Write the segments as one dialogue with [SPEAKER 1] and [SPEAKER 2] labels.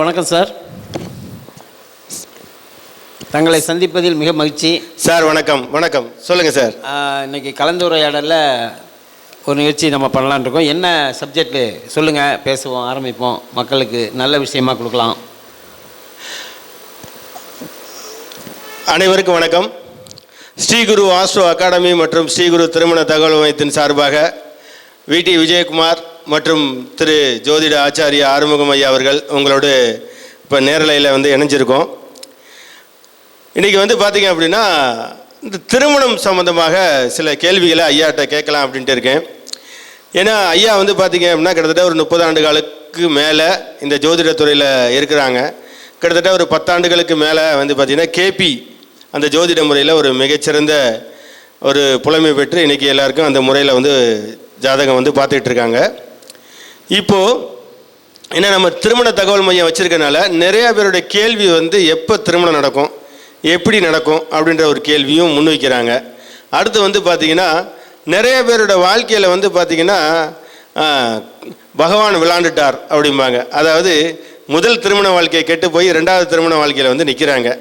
[SPEAKER 1] வணக்கம் சார். தங்களை சந்திப்பதில் மிக மகிழ்ச்சி
[SPEAKER 2] சார். வணக்கம். வணக்கம். சொல்லுங்கள் சார்.
[SPEAKER 1] இன்றைக்கி கலந்துரையாடலில் ஒரு நிகழ்ச்சி நம்ம பண்ணலான்னு இருக்கோம். என்ன சப்ஜெக்டு சொல்லுங்கள், பேசுவோம், ஆரம்பிப்போம், மக்களுக்கு நல்ல விஷயமாக கொடுக்கலாம்.
[SPEAKER 2] அனைவருக்கும் வணக்கம். ஸ்ரீகுரு ஆஸ்ட்ரோ அகாடமி மற்றும் ஸ்ரீகுரு திருமண தகவல் மையத்தின் சார்பாக விடி விஜயகுமார் மற்றும் திரு ஜோதிட ஆச்சாரிய ஆறுமுகம் ஐயா அவர்கள் உங்களோடு இப்போ நேரலையில் இணைஞ்சிருக்கோம். இன்றைக்கி பார்த்தீங்க அப்படின்னா இந்த திருமணம் சம்மந்தமாக சில கேள்விகளை ஐயாட்ட கேட்கலாம் அப்படின்ட்டு இருக்கேன். ஏன்னா ஐயா பார்த்தீங்க அப்படின்னா கிட்டத்தட்ட ஒரு 30 ஆண்டுகளுக்கு மேலே இந்த ஜோதிட துறையில் இருக்கிறாங்க. கிட்டத்தட்ட ஒரு 10 ஆண்டுகளுக்கு மேலே பார்த்திங்கன்னா கேபி அந்த ஜோதிட முறையில் ஒரு மிகச்சிறந்த ஒரு புலமை பெற்று இன்றைக்கி எல்லாருக்கும் அந்த முறையில் ஜாதகம் பார்த்துக்கிட்டு இருக்காங்க. இப்போது ஏன்னா நம்ம திருமண தகவல் மையம் வச்சுருக்கனால நிறையா பேருடைய கேள்வி எப்போ திருமணம் நடக்கும், எப்படி நடக்கும் அப்படின்ற ஒரு கேள்வியும் முன்வைக்கிறாங்க. அடுத்து பார்த்திங்கன்னா நிறைய பேரோட வாழ்க்கையில் பார்த்திங்கன்னா பகவான் விளாண்டுட்டார் அப்படிம்பாங்க. அதாவது முதல் திருமண வாழ்க்கையை கெட்டு போய் 2வது திருமண வாழ்க்கையில் நிற்கிறாங்க.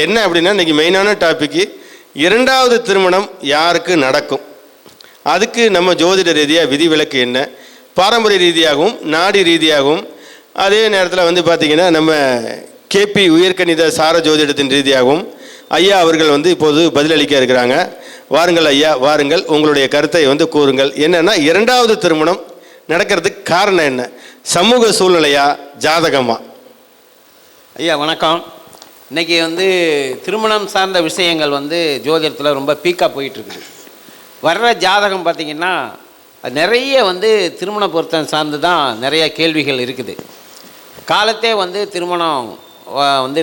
[SPEAKER 2] என்ன அப்படின்னா இன்றைக்கி மெயினான டாப்பிக்கு 2வது திருமணம் யாருக்கு நடக்கும், அதுக்கு நம்ம ஜோதிட ரீதியாக விதிவிலக்கு என்ன, பாரம்பரிய ரீதியாகவும் நாடி ரீதியாகவும் அதே நேரத்தில் பார்த்திங்கன்னா நம்ம கேபி உயர்கணித சார ஜோதிடத்தின் ரீதியாகவும் ஐயா அவர்கள் இப்போது பதிலளிக்க இருக்கிறாங்க. வாருங்கள் ஐயா, வாருங்கள், உங்களுடைய கருத்தை கூறுங்கள். என்னென்னா 2வது திருமணம் நடக்கிறதுக்கு காரணம் என்ன, சமூக சூழ்நிலையா ஜாதகமா?
[SPEAKER 1] ஐயா வணக்கம். இன்றைக்கி திருமணம் சார்ந்த விஷயங்கள் ஜோதிடத்தில் ரொம்ப பீக்காக போயிட்டுருக்குது. வர்ற ஜாதகம் பார்த்திங்கன்னா நிறைய திருமண பொருத்தம் சார்ந்து தான் நிறைய கேள்விகள் இருக்குது. காலத்தே திருமணம்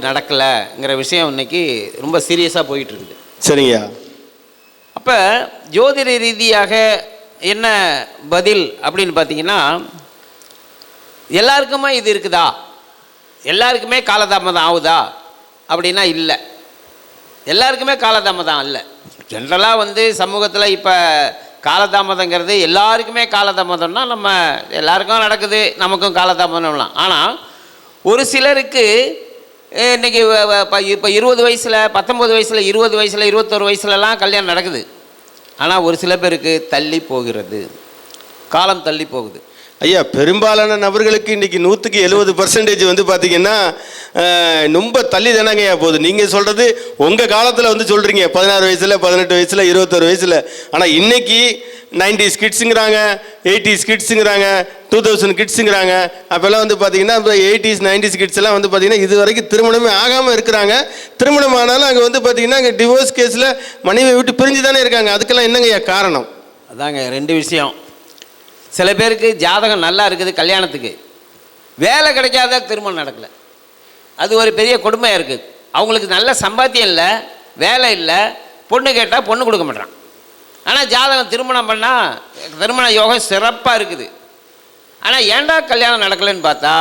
[SPEAKER 1] நடக்கலைங்கிற விஷயம் இன்றைக்கி ரொம்ப சீரியஸாக போயிட்டுருக்குது.
[SPEAKER 2] சரிங்க.
[SPEAKER 1] அப்போ ஜோதிட ரீதியாக என்ன பதில் அப்படின்னு பார்த்திங்கன்னா, எல்லாருக்குமே இது இருக்குதா, எல்லாருக்குமே காலதாமதம் ஆகுதா அப்படின்னா இல்லை. எல்லாருக்குமே காலதாமதம் இல்லை. ஜென்ரலாக சமூகத்தில் இப்போ காலதாமதங்கிறது எல்லாருக்குமே காலதாமதம்னா நம்ம எல்லாருக்கும் நடக்குது, நமக்கும் காலதாமதம்லாம். ஆனால் ஒரு சிலருக்கு இன்றைக்கி இப்போ 20 வயசில், 19 வயசில், 20 வயசில், 21 வயசுலலாம் கல்யாணம் நடக்குது. ஆனால் ஒரு சில பேருக்கு தள்ளி போகிறது, காலம் தள்ளி போகுது.
[SPEAKER 2] ஐயா, பெரும்பாலான நபர்களுக்கு இன்றைக்கி 100க்கு 70% பார்த்திங்கன்னா ரொம்ப தள்ளி தானங்க ஐயா போகுது. நீங்கள் சொல்கிறது உங்கள் காலத்தில் சொல்கிறீங்க 16 வயசில், 18 வயசில், 21 வயசில். ஆனால் இன்றைக்கி 90s கிட்ஸுங்கிறாங்க, 80s கிட்ஸுங்கிறாங்க, 2000 கிட்ஸுங்கிறாங்க. அப்போல்லாம் பார்த்திங்கன்னா இப்போ 80s 90s கிட்ஸ் எல்லாம் பார்த்திங்கன்னா இது வரைக்கும் திருமணமே ஆகாமல் இருக்கிறாங்க. திருமணம் ஆனாலும் அங்கே பார்த்திங்கன்னா அங்கே டிவோர்ஸ் கேஸில் மனைவியை விட்டு பிரிஞ்சு தானே இருக்காங்க. அதுக்கெல்லாம் என்னங்க ஐயா காரணம்?
[SPEAKER 1] அதாங்க 2 விஷயம். சில பேருக்கு ஜாதகம் நல்லா இருக்குது, கல்யாணத்துக்கு வேலை கிடைக்காத திருமணம் நடக்கலை. அது ஒரு பெரிய கொடுமையாக இருக்குது. அவங்களுக்கு நல்ல சம்பாத்தியம் இல்லை, வேலை இல்லை, பொண்ணு கேட்டால் பொண்ணு கொடுக்க மாட்டான். ஆனால் ஜாதகம் திருமணம் பண்ணால் திருமண யோகம் சிறப்பாக இருக்குது. ஆனால் ஏன்டா கல்யாணம் நடக்கலைன்னு பார்த்தா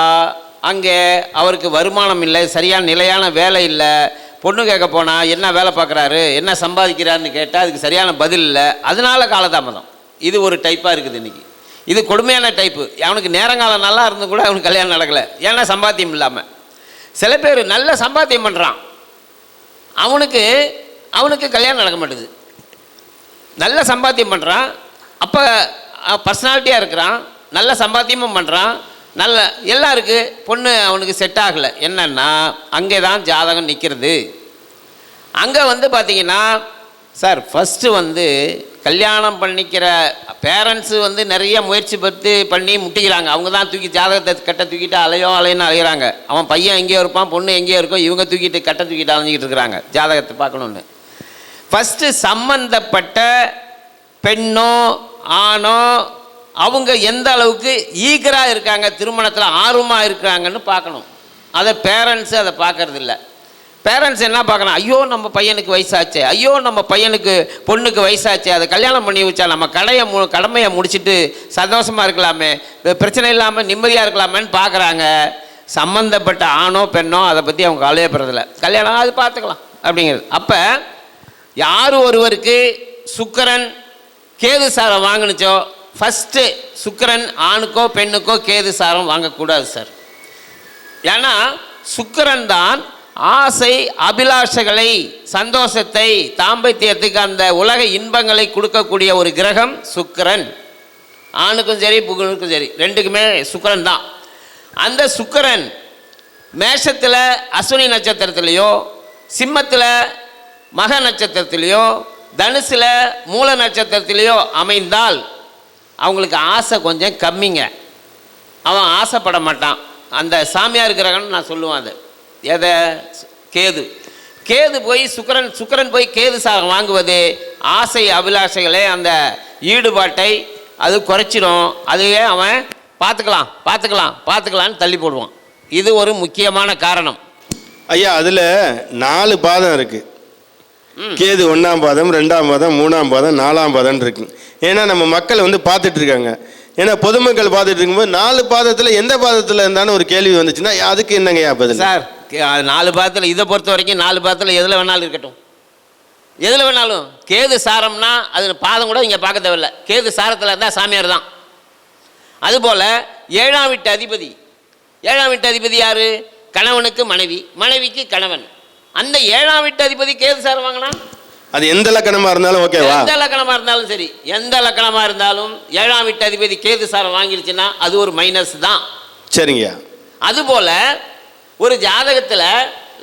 [SPEAKER 1] அங்கே அவருக்கு வருமானம் இல்லை, சரியான நிலையான வேலை இல்லை. பொண்ணு கேட்க போனால் என்ன வேலை பார்க்குறாரு, என்ன சம்பாதிக்கிறாருன்னு கேட்டால் அதுக்கு சரியான பதில் இல்லை. அதனால காலதாமதம். இது ஒரு டைப்பாக இருக்குது இன்றைக்கி. இது கொடுமையான டைப்பு. அவனுக்கு நேரங்காலம் நல்லா இருந்து கூட அவனுக்கு கல்யாணம் நடக்கலை, ஏன்னா சம்பாத்தியம் இல்லாமல். சில பேர் நல்ல சம்பாத்தியம் பண்ணுறான், அவனுக்கு கல்யாணம் நடக்க மாட்டேது. நல்ல சம்பாத்தியம் பண்ணுறான், அப்போ பர்சனாலிட்டியாக இருக்கிறான், நல்ல சம்பாத்தியமும் பண்ணுறான், நல்ல எல்லாம் இருக்குது, பொண்ணு அவனுக்கு செட் ஆகலை. என்னன்னா அங்கே தான் ஜாதகம் நிற்கிறது. அங்கே பார்த்திங்கன்னா சார் ஃபஸ்ட்டு கல்யாணம் பண்ணிக்கிற பேரண்ட்ஸு நிறைய முயற்சி பண்ணி முட்டிக்கிறாங்க. அவங்க தான் தூக்கி ஜாதகத்தை கட்ட தூக்கிட்டு அலையுன்னு அலைகிறாங்க. அவன் பையன் எங்கேயோ இருப்பான், பொண்ணு எங்கேயோ இருக்கும், இவங்க தூக்கிட்டு கட்ட தூக்கிட்டு அலைஞ்சிக்கிட்டு இருக்கிறாங்க ஜாதகத்தை பார்க்கணுன்னு. ஃபஸ்ட்டு சம்பந்தப்பட்ட பெண்ணோ ஆணோ அவங்க எந்த அளவுக்கு ஈகராக இருக்காங்க, திருமணத்தில் ஆர்வமாக இருக்கிறாங்கன்னு பார்க்கணும். அதை பேரண்ட்ஸு அதை பார்க்கறதில்ல. பேரண்ட்ஸ் என்ன பார்க்கணும், ஐயோ நம்ம பையனுக்கு வயசாச்சே, ஐயோ நம்ம பையனுக்கு பொண்ணுக்கு வயசாச்சே, அதை கல்யாணம் பண்ணி வச்சா நம்ம கடமையை முடிச்சுட்டு சந்தோஷமாக இருக்கலாமே, பிரச்சனை இல்லாமல் நிம்மதியாக இருக்கலாமேன்னு பார்க்குறாங்க. சம்மந்தப்பட்ட ஆணோ பெண்ணோ அதை பற்றி அவங்க கவலையப்படுறதில்ல. கல்யாணம் அது பார்த்துக்கலாம் அப்படிங்கிறது. அப்போ யார் ஒருவருக்கு சுக்கிரன் கேது சாரம் வாங்கினுச்சோ ஃபஸ்ட்டு சுக்கிரன் ஆணுக்கோ பெண்ணுக்கோ கேது சாரம் வாங்கக்கூடாது சார். ஏன்னா சுக்கிரன் தான் ஆசை அபிலாஷைகளை, சந்தோஷத்தை, தாம்பத்தியத்துக்கு அந்த உலக இன்பங்களை கொடுக்கக்கூடிய ஒரு கிரகம் சுக்கிரன். ஆணுக்கும் சரி புகனுக்கும் சரி ரெண்டுக்குமே சுக்கிரன் தான். அந்த சுக்கிரன் மேஷத்தில் அஸ்வினி நட்சத்திரத்திலேயோ, சிம்மத்தில் மக நட்சத்திரத்திலேயோ, தனுசில் மூல நட்சத்திரத்திலேயோ அமைந்தால் அவங்களுக்கு ஆசை கொஞ்சம் கம்மிங்க. அவன் ஆசைப்பட மாட்டான். அந்த சாமியார் கிரகம்னு நான் சொல்லுவேன். அது எதை? கேது. கேது போய் சுக்கிரன் போய் கேது சாரம் வாங்குவது ஆசை அபிலாஷைகளை, அந்த ஈடுபாட்டை அது குறைச்சிடும். அதுவே அவன் பார்த்துக்கலான்னு தள்ளி போடுவான். இது ஒரு முக்கியமான காரணம்.
[SPEAKER 2] ஐயா, அதில் 4 பாதம் இருக்குது. கேது 1ஆம் பாதம், 2ஆம் பாதம், 3ஆம் பாதம், 4ஆம் பாதம் இருக்கு. ஏன்னா நம்ம மக்கள் வந்து பார்த்துட்டு இருக்காங்க. ஏன்னா பொதுமக்கள் பார்த்துட்டு இருக்கும்போது 4 பாதத்தில் எந்த பாதத்தில் இருந்தாலும் ஒரு கேள்வி வந்துச்சுன்னா அதுக்கு என்னங்கய்யா பதில்?
[SPEAKER 1] சார் 4 பாதத்தில் இதை பொறுத்த வரைக்கும் 4 பாதத்தில் எதில் வேணாலும் இருக்கட்டும். எதில் வேணாலும் கேது சாரம்னா அது பாதம் கூட இங்கே பார்க்க தேவையில்ல. கேது சாரத்தில் இருந்தால் சாமியார் தான். அதுபோல் 7ஆம் வீட்டு அதிபதி. 7ஆம் வீட்டு அதிபதி யார்? கணவனுக்கு மனைவி, மனைவிக்கு கணவன். அந்த 7ஆம் வீட்டு அதிபதி கேது சாரம் வாங்கினா
[SPEAKER 2] அது எந்த லக்கணமாக இருந்தாலும் ஓகேவா?
[SPEAKER 1] எந்த லக்கணமாக இருந்தாலும் சரி, எந்த லக்கணமாக இருந்தாலும் 7ஆம் வீட்டு அதிபதி கேது சாரம் வாங்கிடுச்சுன்னா அது ஒரு மைனஸ் தான்.
[SPEAKER 2] சரிங்கய்யா.
[SPEAKER 1] அதுபோல் ஒரு ஜாதகத்தில்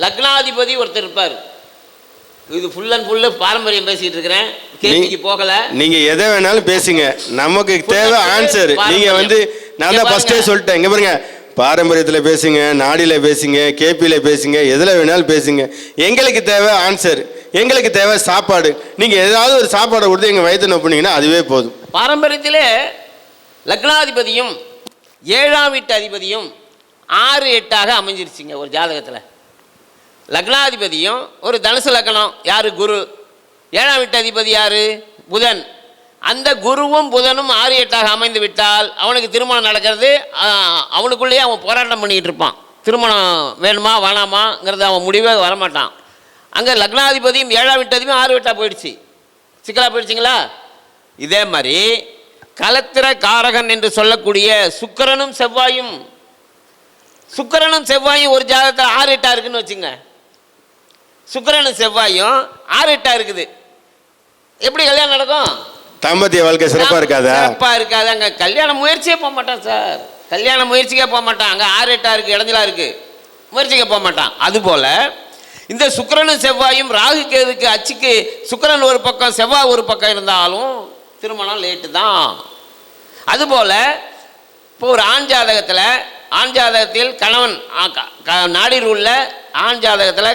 [SPEAKER 1] லக்னாதிபதி ஒருத்தர் இருப்பார். இது ஃபுல் அண்ட் ஃபுல்லு பாரம்பரியம் பேசிகிட்டு இருக்கிறேன், கேள்விக்கு போகலை.
[SPEAKER 2] நீங்கள் எதை வேணாலும் பேசுங்க, நமக்கு தேவை ஆன்சர். நீங்கள் வந்து நான் தான் ஃபஸ்ட்டே சொல்லிட்டேன். இங்கே பாருங்க, பாரம்பரியத்தில் பேசுங்க, நாடியில் பேசுங்க, கேபியில் பேசுங்க, எதில் வேணாலும் பேசுங்க. எங்களுக்கு தேவை ஆன்சர், எங்களுக்கு தேவை சாப்பாடு. நீங்கள் ஏதாவது ஒரு சாப்பாடை கொடுத்து எங்கள் வயிற்று நோப்பினீங்கன்னா அதுவே போதும்.
[SPEAKER 1] பாரம்பரியத்திலே லக்னாதிபதியும் 7ஆம் வீட்டு அதிபதியும் 6, 8ஆக அமைஞ்சிருச்சுங்க ஒரு ஜாதகத்தில். லக்னாதிபதியும் ஒரு தனுசு லக்னம் யார்? குரு. 7ஆம் வீட்டு அதிபதி யார்? புதன். அந்த குருவும் புதனும் 6, 8ஆக அமைந்து விட்டால் அவனுக்கு திருமணம் நடக்கிறது. அவனுக்குள்ளேயே அவன் போராட்டம் பண்ணிக்கிட்டு இருப்பான். திருமணம் வேணுமா வேணாமாங்கிறது அவன் முடிவே வரமாட்டான். அங்கே லக்னாதிபதியும் 7ஆம் வீட்டு அதிபதியும் 6, 8ஆக போயிடுச்சு. சிக்கலாக போயிடுச்சிங்களா? இதே மாதிரி கலத்திர காரகன் என்று சொல்லக்கூடிய சுக்கிரனும் செவ்வாயும் ஒரு ஜாதகத்தில் 6, 8ஆக இருக்குன்னு வச்சுங்க. சுக்கிரனும் செவ்வாயும் 6, 8ஆக இருக்குது. எப்படி கல்யாணம் நடக்கும்?
[SPEAKER 2] தாம்பத்திய வாழ்க்கை சிறப்பாக இருக்காதா?
[SPEAKER 1] சிறப்பாக இருக்காது. அங்கே கல்யாண முயற்சியே போக மாட்டான் சார். கல்யாண முயற்சிக்கே போக மாட்டான். அங்கே 6, 8ஆக இருக்குது, இடைஞ்சலா இருக்குது, முயற்சிக்கே போக மாட்டான். அதுபோல் இந்த சுக்கிரனும் செவ்வாயும் ராகு கேதுக்கு அச்சுக்கு சுக்கிரன் ஒரு பக்கம் செவ்வாய் ஒரு பக்கம் இருந்தாலும் திருமணம் லேட்டு தான். அதுபோல் இப்போ ஒரு ஆண் ஜாதகத்தில் கணவன் நாடி ரூலில் ஆண் ஜாதகத்தில்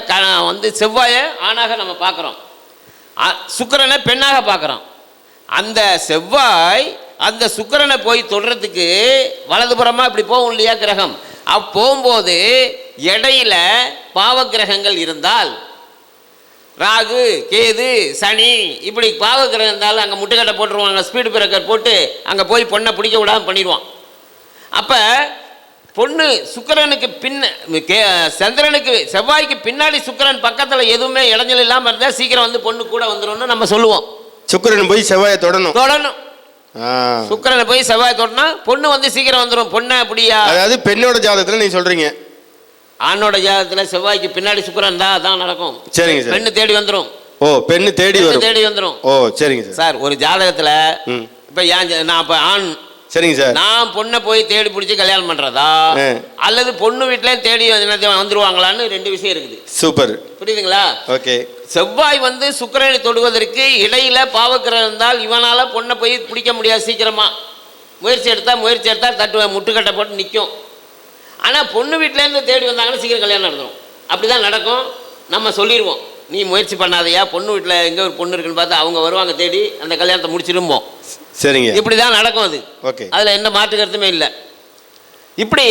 [SPEAKER 1] வந்து செவ்வாயை ஆணாக நம்ம பார்க்குறோம், சுக்கிரனை பெண்ணாக பார்க்குறோம். அந்த செவ்வாய் அந்த சுக்கிரனை போய் தொடுறதுக்கு வலதுபுறமாக இப்படி போகும் இல்லையா கிரகம். போகும்போது இடையில பாவ கிரகங்கள் இருந்தால், ராகு கேது சனி இப்படி பாவ கிரகம் இருந்தாலும் அங்கே முட்டுக்கட்டை போட்டுருவாங்க, ஸ்பீடு பிரேக்கர் போட்டு அங்கே போய் பொண்ணை பிடிக்க விடாமல் பண்ணிடுவான். அப்போ பொண்ணு சுக்கிரனுக்கு சந்திரனுக்கு செவ்வாய்க்கு பின்னாடி சுக்கிரன் பக்கத்தில் எதுவுமே இடைஞ்சல் இல்லாமல் இருந்தால் சீக்கிரம் வந்து பொண்ணு கூட வந்துடும்னு நம்ம சொல்லுவோம்.
[SPEAKER 2] சுக்கிரன் போய் செவ்வாயை தொடணும்.
[SPEAKER 1] சுக்கிரனை போய் செவ்வாய் தொடனா பொண்ணு வந்து சீக்கிரம் வந்துடும். பொண்ணை அப்படியா? அதாவது
[SPEAKER 2] பெண்ணோட ஜாதகத்தில் நீ சொல்றீங்க.
[SPEAKER 1] ஆணோட ஜாதகத்தில் செவ்வாய்க்கு பின்னாடி சுக்கிரன் தான் அதான் நடக்கும்.
[SPEAKER 2] சரிங்க சார்.
[SPEAKER 1] பெண்ணு தேடி வந்துடும்.
[SPEAKER 2] ஓ, பெண்ணு தேடி
[SPEAKER 1] வந்துடும்.
[SPEAKER 2] ஓ சரிங்க சார்.
[SPEAKER 1] சார் ஒரு ஜாதகத்தில் இப்போ நான் இப்போ ஆண்,
[SPEAKER 2] சரிங்க சார்,
[SPEAKER 1] நான் பொண்ணை போய் தேடி பிடிச்சி கல்யாணம் பண்றதா அல்லது பொண்ணு வீட்டிலே தேடி வந்துருவாங்களான்னு 2 விஷயம் இருக்குது.
[SPEAKER 2] சூப்பர், புரியுதுங்களா? ஓகே.
[SPEAKER 1] செவ்வாய் வந்து சுக்கிரனை தொடுவதற்கு இடையில பாவக்கிரகம் இருந்தால் இவனால பொண்ணை போய் பிடிக்க முடியாது. சீக்கிரமா முயற்சி எடுத்தா தட்டு முட்டுக்கட்டை போட்டு நிற்கும். ஆனால் பொண்ணு வீட்டிலேருந்து தேடி வந்தாங்கன்னா சீக்கிரம் கல்யாணம் நடந்துடும். அப்படி தான் நடக்கும். நம்ம சொல்லிடுவோம், நீ முயற்சி பண்ணாதையா, பொண்ணு வீட்டில் எங்கே ஒரு பொண்ணு இருக்குன்னு பார்த்து அவங்க வருவாங்க தேடி, அந்த கல்யாணத்தை முடிச்சிரும்போம்.
[SPEAKER 2] சரிங்க,
[SPEAKER 1] இப்படி தான் நடக்கும் அது.
[SPEAKER 2] ஓகே,
[SPEAKER 1] அதில் எந்த மாற்று கருத்துமே இல்லை. இப்படி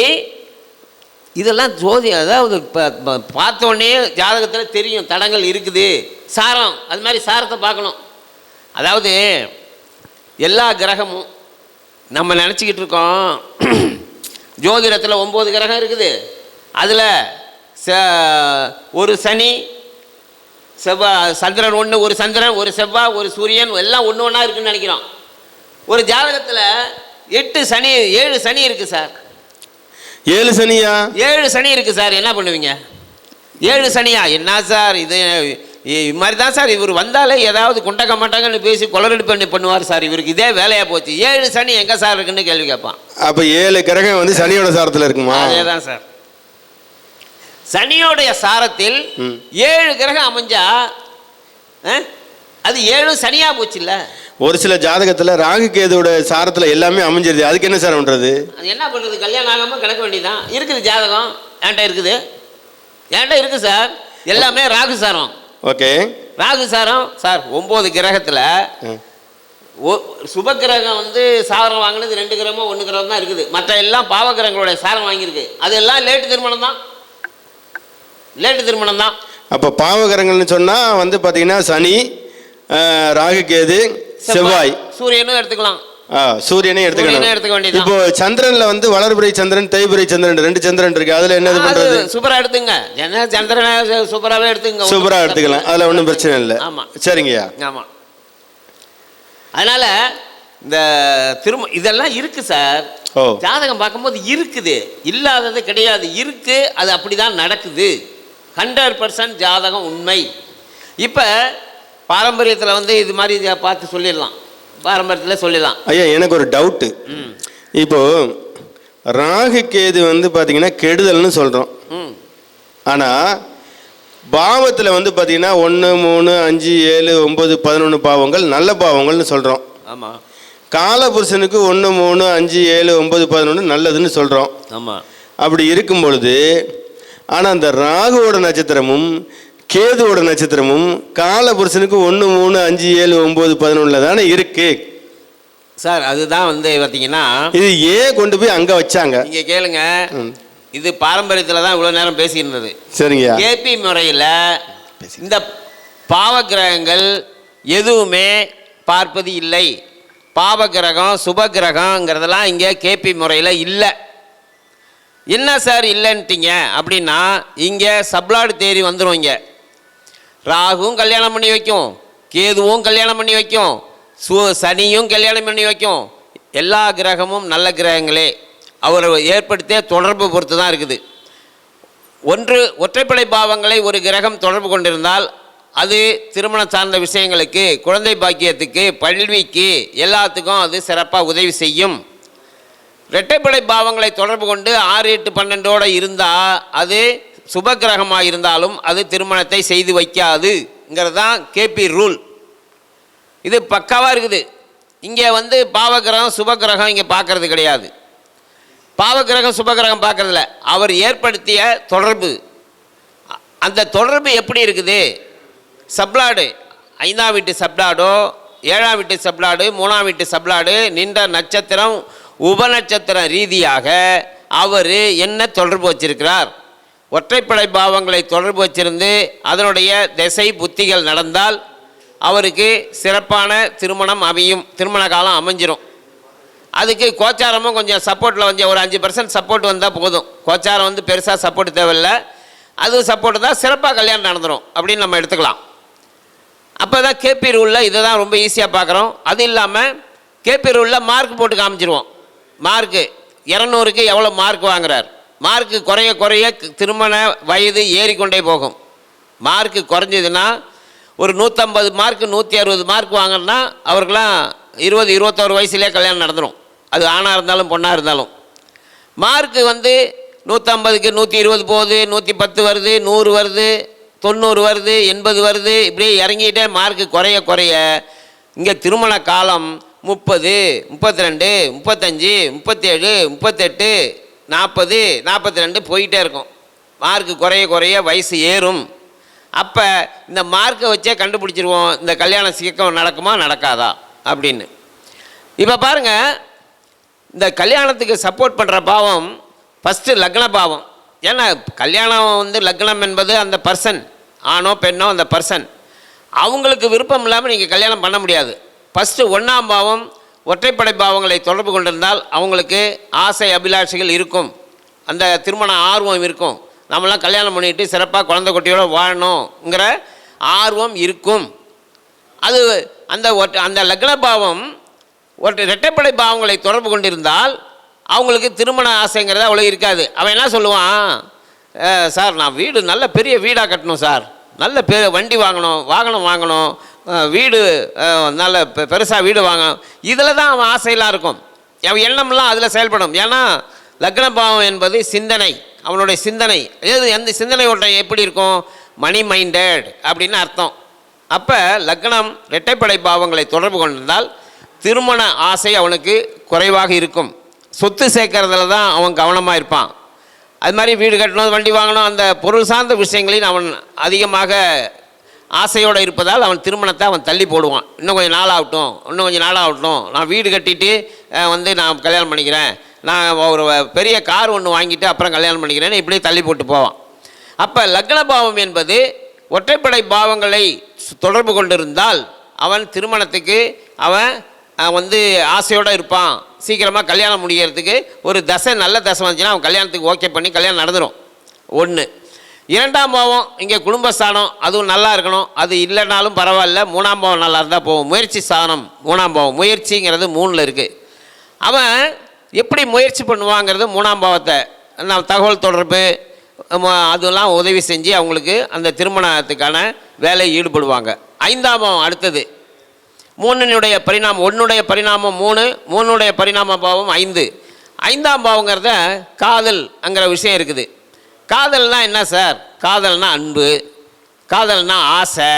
[SPEAKER 1] இதெல்லாம் அதாவது பார்த்த உடனே ஜாதகத்தில் தெரியும் தடங்கள் இருக்குது. சாரம், அது மாதிரி சாரத்தை பார்க்கணும். அதாவது எல்லா கிரகமும் நம்ம நினச்சிக்கிட்டு இருக்கோம், ஜோதிடத்தில் 9 கிரகம் இருக்குது, அதில் ஒரு சனி செவ்வாய், சந்திரன் ஒன்று, ஒரு சந்திரன், ஒரு செவ்வாய், ஒரு சூரியன், எல்லாம் ஒன்று ஒன்றா இருக்குதுன்னு நினைக்கிறோம். ஒரு ஜாதகத்தில் 8 சனி 7 சனி இருக்குது சார்.
[SPEAKER 2] 7 சனியா?
[SPEAKER 1] 7 சனி இருக்குது சார், என்ன பண்ணுவீங்க? 7 சனியா என்ன சார் இது? இது மாதிரி தான் சார் இவர் வந்தாலே ஏதாவது குண்டக்க மாட்டாங்கன்னு பேசி கொலரெடி பண்ணுவார் சார். இவருக்கு இதே வேலையாக போச்சு. 7 சனி எங்கே சார் இருக்குன்னு கேள்வி கேட்பான்.
[SPEAKER 2] அப்போ 7 கிரகம் வந்து சனியோட சாரத்தில் இருக்குமா?
[SPEAKER 1] அதே தான் சார். சனியோடைய சாரத்தில் 7 கிரகம் அமைஞ்சா அது 7 சனியா போச்சு இல்ல.
[SPEAKER 2] ஒரு சில ஜாதகத்தில் ராகு கேதுவோட சாரத்தில் எல்லாமே அமைஞ்சிருது. அதுக்கு என்ன சார் பண்ணுறது?
[SPEAKER 1] அது என்ன பண்ணுறது? கல்யாணம் ஆகாமல் கிடக்க வேண்டியதான். இருக்குது ஜாதகம் என்கிட்ட இருக்குது, என்கிட்ட இருக்குது சார். எல்லாமே ராகு சாரம்.
[SPEAKER 2] ஓகே,
[SPEAKER 1] ராகு சாரம் சார். 9 கிரகத்தில் சுப கிரகம் வந்து சாரம் வாங்கினது 2 கிரகமோ 1 கிரகம் தான் இருக்குது. மற்ற எல்லாம் பாவ கிரகங்களுடைய சாரம் வாங்கியிருக்கு. அது எல்லாம் லேட்டு திருமணம் தான், லேட்டு திருமணம் தான்.
[SPEAKER 2] அப்போ பாவகரங்கள்னு சொன்னால் வந்து பார்த்தீங்கன்னா சனி, ராகு கேது, செவ்வாய்,
[SPEAKER 1] சூரியனும் எடுத்துக்கலாம்.
[SPEAKER 2] சூரியனே எடுத்துக்க வேண்டியது. இப்போ சந்திரன்ல வந்து வளர்பிறை சந்திரன், தேய்பிறை சந்திரன், 2 சந்திரன் இருக்கு. அதுல என்னது பண்றது?
[SPEAKER 1] சூப்பரா எடுத்துங்க. சந்திரனை சூப்பராகவே எடுத்துங்க.
[SPEAKER 2] சூப்பரா எடுத்துக்கலாம், அதுல ஒன்றும் பிரச்சனை இல்லை.
[SPEAKER 1] ஆமா,
[SPEAKER 2] சரிங்கய்யா.
[SPEAKER 1] ஆமா. அதனால இந்த இதெல்லாம் இருக்கு சார். ஜாதகம் பார்க்கும்போது இருக்குது, இல்லாதது கிடையாது. இருக்கு, அது அப்படிதான் நடக்குது. 100% ஜாதகம் உண்மை. இப்போ பாரம்பரியத்தில் வந்து இது மாதிரி பார்த்து சொல்லிடலாம், பாரம்பரியத்தில் சொல்லிடலாம்.
[SPEAKER 2] ஐயா, எனக்கு ஒரு டவுட்டு. இப்போ ராகு கேது வந்து பார்த்தீங்கன்னா கெடுதல்னு சொல்கிறோம். ஆனால் பாவத்தில் வந்து பார்த்தீங்கன்னா 1, 3, 5, 7, 9, 11 பாவங்கள் நல்ல பாவங்கள்னு சொல்கிறோம்.
[SPEAKER 1] ஆமாம்.
[SPEAKER 2] காலபுருஷனுக்கு 1, 3, 5, 7, 9, 11 நல்லதுன்னு சொல்கிறோம்.
[SPEAKER 1] ஆமாம்.
[SPEAKER 2] அப்படி இருக்கும் பொழுது ஆனால் அந்த ராகுவோட நட்சத்திரமும் கேதுவோட நட்சத்திரமும் காலபுருஷனுக்கு 1, 3, 5, 7, 9, 11 தானே இருக்கு
[SPEAKER 1] சார். அதுதான் வந்து பார்த்தீங்கன்னா
[SPEAKER 2] இது ஏன் கொண்டு போய் அங்கே வச்சாங்க?
[SPEAKER 1] இங்கே கேளுங்க. இது பாரம்பரியத்தில் தான் இவ்வளோ நேரம் பேசியிருந்தது.
[SPEAKER 2] சரிங்க.
[SPEAKER 1] கேபி முறையில் இந்த பாவ கிரகங்கள் எதுவுமே பார்ப்பது இல்லை. பாவ கிரகம் சுப கிரகங்கிறதெல்லாம் இங்கே கேபி முறையில் இல்லை. என்ன சார் இல்லைன்ட்டீங்க அப்படின்னா, இங்கே சப்ளாடு தேரி வந்துடும். இங்கே ராகுவும் கல்யாணம் பண்ணி வைக்கும், கேதுவும் கல்யாணம் பண்ணி வைக்கும், சனியும் கல்யாணம் பண்ணி வைக்கும். எல்லா கிரகமும் நல்ல கிரகங்களே. அவர் ஏற்படுத்திய தொடர்பு பொறுத்து தான் இருக்குது. ஒற்றைப்படை பாவங்களை ஒரு கிரகம் தொடர்பு கொண்டிருந்தால் அது திருமணம் சார்ந்த விஷயங்களுக்கு, குழந்தை பாக்கியத்துக்கு, கல்விக்கு, எல்லாத்துக்கும் அது சிறப்பாக உதவி செய்யும். இரட்டைப்படை பாவங்களை தொடர்பு கொண்டு 6, 8, 12ஓடு இருந்தால் அது சுப கிரகமாக இருந்தாலும் அது திருமணத்தை செய்து வைக்காதுங்கிறது தான் கேபி ரூல். இது பக்காவாக இருக்குது. இங்கே வந்து பாவகிரகம் சுபகிரகம் இங்கே பார்க்கறது கிடையாது. பாவகிரகம் சுபகிரகம் பார்க்கறதில்ல. அவர் ஏற்படுத்திய தொடர்பு, அந்த தொடர்பு எப்படி இருக்குது? சப்ளாடு 5ஆம் வீட்டு சப்ளாடோ, 7ஆம் வீட்டு சப்ளாடு, 3ஆம் வீட்டு சப்ளாடு நின்ற நட்சத்திரம் உபநட்சத்திர ரீதியாக அவர் என்ன தொடர்பு வச்சிருக்கிறார்? ஒற்றைப்படை பாவங்களை தொடர்பு வச்சிருந்து அதனுடைய திசை புத்திகள் நடந்தால் அவருக்கு சிறப்பான திருமணம் அமையும், திருமண காலம் அமைஞ்சிரும். அதுக்கு கோச்சாரமும் கொஞ்சம் சப்போர்ட்டில் வந்து ஒரு 5% சப்போர்ட் வந்தால் போதும். கோச்சாரம் வந்து பெருசாக சப்போர்ட் தேவையில்லை, அது சப்போர்ட் தான், சிறப்பாக கல்யாணம் நடந்துடும் அப்படின்னு நம்ம எடுத்துக்கலாம். அப்போ தான் கேபி ரூலில் இதை தான் ரொம்ப ஈஸியாக பார்க்குறோம். அது இல்லாமல் கேபி ரூலில் மார்க் போட்டு காமிச்சிருவோம். மார்க்கு 200க்கு எவ்வளோ மார்க் வாங்குறார், மார்க்கு குறைய குறைய திருமண வயது ஏறிக்கொண்டே போகும். மார்க்கு குறைஞ்சதுன்னா ஒரு 150 மார்க்கு 160 மார்க் வாங்கினா அவருக்கெல்லாம் 20, 21 வயசுலேயே கல்யாணம் நடந்துடும். அது ஆணாக இருந்தாலும் பொண்ணாக இருந்தாலும். மார்க்கு வந்து 150க்கு 120 போகுது, 110 வருது, 100 வருது, 90 வருது, 80 வருது, இப்படியே இறங்கிட்டே மார்க்கு குறைய குறைய இங்கே திருமண காலம் 30, 32, 35, 37, 38, 40, 42 போயிட்டே இருக்கும். மார்க்கு குறைய குறைய வயசு ஏறும். அப்போ இந்த மார்க்கை வச்சே கண்டுபிடிச்சிருவோம் இந்த கல்யாணம் சீக்கிரம் நடக்குமா நடக்காதா அப்படின்னு. இப்போ பாருங்கள், இந்த கல்யாணத்துக்கு சப்போர்ட் பண்ணுற பாவம் ஃபஸ்ட்டு லக்ன பாவம். ஏன்னா கல்யாணம் வந்து லக்னம் என்பது அந்த பர்சன், ஆணோ பெண்ணோ அந்த பர்சன், அவங்களுக்கு விருப்பம் இல்லாமல் நீங்கள் கல்யாணம் பண்ண முடியாது. ஃபஸ்ட்டு 1ஆம் பாவம் ஒற்றைப்படை பாவங்களை தொடர்பு கொண்டிருந்தால் அவங்களுக்கு ஆசை அபிலாஷைகள் இருக்கும், அந்த திருமண ஆர்வம் இருக்கும். நம்மளாம் கல்யாணம் பண்ணிட்டு சிறப்பாக குழந்தை குட்டியோடு வாழணுங்கிற ஆர்வம் இருக்கும். அது அந்த லக்ன பாவம் இரட்டைப்படை பாவங்களை தொடர்பு கொண்டிருந்தால் அவங்களுக்கு திருமண ஆசைங்கிறது அவ்வளோ இருக்காது. அவன் என்ன சொல்லுவான், சார் நான் வீடு நல்ல பெரிய வீடாக கட்டணும் சார், நல்ல வண்டி வாங்கணும், வாகனம் வாங்கணும், வீடு நல்ல பெருசாக வீடு வாங்கணும், இதில் தான் அவன் ஆசையெல்லாம் இருக்கும். அவன் எண்ணம்லாம் அதில் செயல்படும். ஏன்னா லக்ன பாவம் என்பது சிந்தனை, அவனுடைய சிந்தனை. எந்த சிந்தனை ஓட்டம் எப்படி இருக்கும், மணி மைண்டட் அப்படின்னு அர்த்தம். அப்போ லக்னம் இரட்டைப்படை பாவங்களை தொடர்பு கொண்டிருந்தால் திருமண ஆசை அவனுக்கு குறைவாக இருக்கும். சொத்து சேர்க்கறதுல தான் அவன் கவனமாக இருப்பான். அது மாதிரி வீடு கட்டணும், வண்டி வாங்கணும், அந்த பொருள் சார்ந்த விஷயங்களில் அவன் அதிகமாக ஆசையோடு இருப்பதால் அவன் திருமணத்தை அவன் தள்ளி போடுவான். இன்னும் கொஞ்சம் நாளாகட்டும், நான் வீடு கட்டிட்டு நான் கல்யாணம் பண்ணிக்கிறேன், நான் ஒரு பெரிய கார் ஒன்று வாங்கிட்டு அப்புறம் கல்யாணம் பண்ணிக்கிறேன்னு இப்படியே தள்ளி போட்டு போவான். அப்போ லக்ன பாவம் என்பது ஒற்றைப்படை பாவங்களை தொடர்பு கொண்டிருந்தால் அவன் திருமணத்துக்கு அவன் ஆசையோடு இருப்பான். சீக்கிரமாக கல்யாணம் முடிகிறதுக்கு ஒரு தசை, நல்ல தசை வந்துச்சுன்னா அவன் கல்யாணத்துக்கு ஓகே பண்ணி கல்யாணம் நடந்துடும். ஒன்று. இரண்டாம் பாவம் இங்கே குடும்பஸ்தானம், அதுவும் நல்லா இருக்கணும். அது இல்லைனாலும் பரவாயில்ல, மூணாம் பாவம் நல்லா இருந்தால் போகும். முயற்சி ஸ்தானம் மூணாம் பாவம், முயற்சிங்கிறது 3ல் இருக்குது. அவன் எப்படி முயற்சி பண்ணுவாங்கிறது மூணாம் பாவத்தை நான் தகவல் தொடர்பு அதெல்லாம் உதவி செஞ்சு அவங்களுக்கு அந்த திருமணத்துக்கான வேலையை ஈடுபடுவாங்க. 5ஆம் பாவம் அடுத்தது 3னுடைய பரிணாமம், 1னுடைய பரிணாமம் 3, 3னுடைய பரிணாம பாவம் 5. 5ஆம் பாவங்கிறத காதல்ங்கிற விஷயம் இருக்குது. காதல்னால் என்ன சார், காதல்னால் அன்பு, காதல்னால் ஆசை.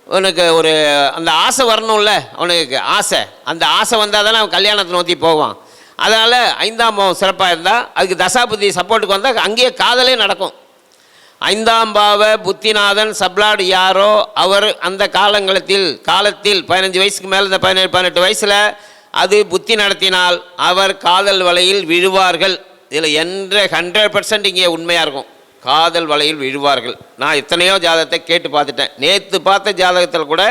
[SPEAKER 1] உனக்கு ஒரு அந்த ஆசை வரணும்ல, அவனுக்கு ஆசை, அந்த ஆசை வந்தால் தானே அவன் கல்யாணத்தை நோக்கி போவான். அதனால் 5ஆம் பாவம் சிறப்பாக இருந்தால் அதுக்கு தசாபுத்தி சப்போர்ட்டுக்கு வந்தால் அங்கேயே காதலே நடக்கும். 5ஆம் பாவ புத்திநாதன் சப்ளாடு யாரோ அவர் அந்த காலத்தில் 15 வயசுக்கு மேலே, இந்த 17-18 வயசில் அது புத்தி நடத்தினால் அவர் காதல் வலையில் விழுவார்கள். இதில் 100% இங்கே உண்மையாக இருக்கும், காதல் வலையில் விழுவார்கள். நான் எத்தனையோ ஜாதகத்தை கேட்டு பார்த்துட்டேன். நேற்று பார்த்த ஜாதகத்தில் கூட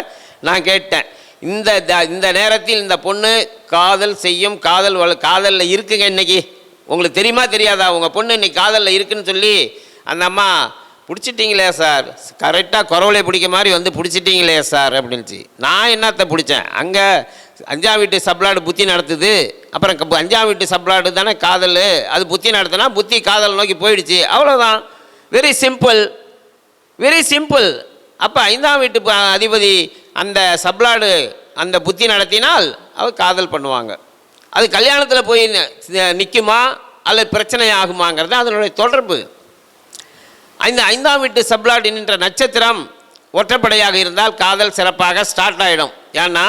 [SPEAKER 1] நான் கேட்டேன், இந்த நேரத்தில் இந்த பொண்ணு காதல் செய்யும், காதலில் இருக்குங்க. இன்றைக்கி உங்களுக்கு தெரியுமா தெரியாதா, உங்கள் பொண்ணு இன்றைக்கி காதலில் இருக்குன்னு சொல்லி அந்த அம்மா பிடிச்சிட்டிங்களே சார், கரெக்டாக குறவலை பிடிக்க மாதிரி பிடிச்சிட்டிங்களே சார் அப்படின்னுச்சு. நான் என்னத்தை பிடிச்சேன், அங்கே 5ஆம் வீட்டு சப்ளாடு புத்தி நடத்துது, அப்புறம் 5ஆம் வீட்டு சப்ளாடு தானே காதல், அது புத்தி நடத்தினா புத்தி காதல் நோக்கி போயிடுச்சு, அவ்வளோதான். Very simple. அப்போ 5ஆம் வீட்டு அதிபதி அந்த சப்ளாடு அந்த புத்தி நடத்தினால் அவர் காதல் பண்ணுவாங்க. அது கல்யாணத்தில் போய் நிற்குமா அல்லது பிரச்சனை ஆகுமாங்கிறது அதனுடைய தொடர்பு. 5ஆம் வீட்டு சப்ளாட் என்கின்ற நட்சத்திரம் ஒற்றைப்படையாக இருந்தால் காதல் சிறப்பாக ஸ்டார்ட் ஆகிடும். ஏன்னா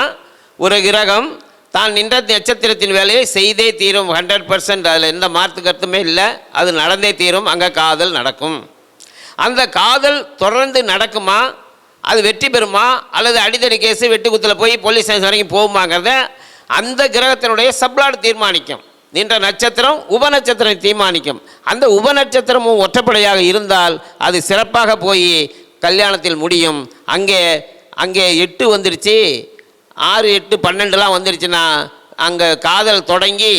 [SPEAKER 1] ஒரு கிரகம் தான் நின்ற நட்சத்திரத்தின் வேலையை செய்தே தீரும், 100%. அதில் எந்த மாற்று கருத்துமே இல்லை, அது நடந்தே தீரும், அங்கே காதல் நடக்கும். அந்த காதல் தொடர்ந்து நடக்குமா, அது வெற்றி பெறுமா அல்லது அடிதடி கேஸு வெட்டு குத்தில் போய் போலீஸ் ஸ்டேஷன் வரைக்கும் போகுமாங்கிறத அந்த கிரகத்தினுடைய சப்ளாட் தீர்மானிக்கும். நின்ற நட்சத்திரம் உபநட்சத்திரம் தீர்மானிக்கும். அந்த உபநட்சத்திரமும் ஒற்றைப்படையாக இருந்தால் அது சிறப்பாக போய் கல்யாணத்தில் முடியும். அங்கே 8 வந்துடுச்சு, 6, 8, 12 வந்துடுச்சுன்னா அங்கே காதல் தொடங்கி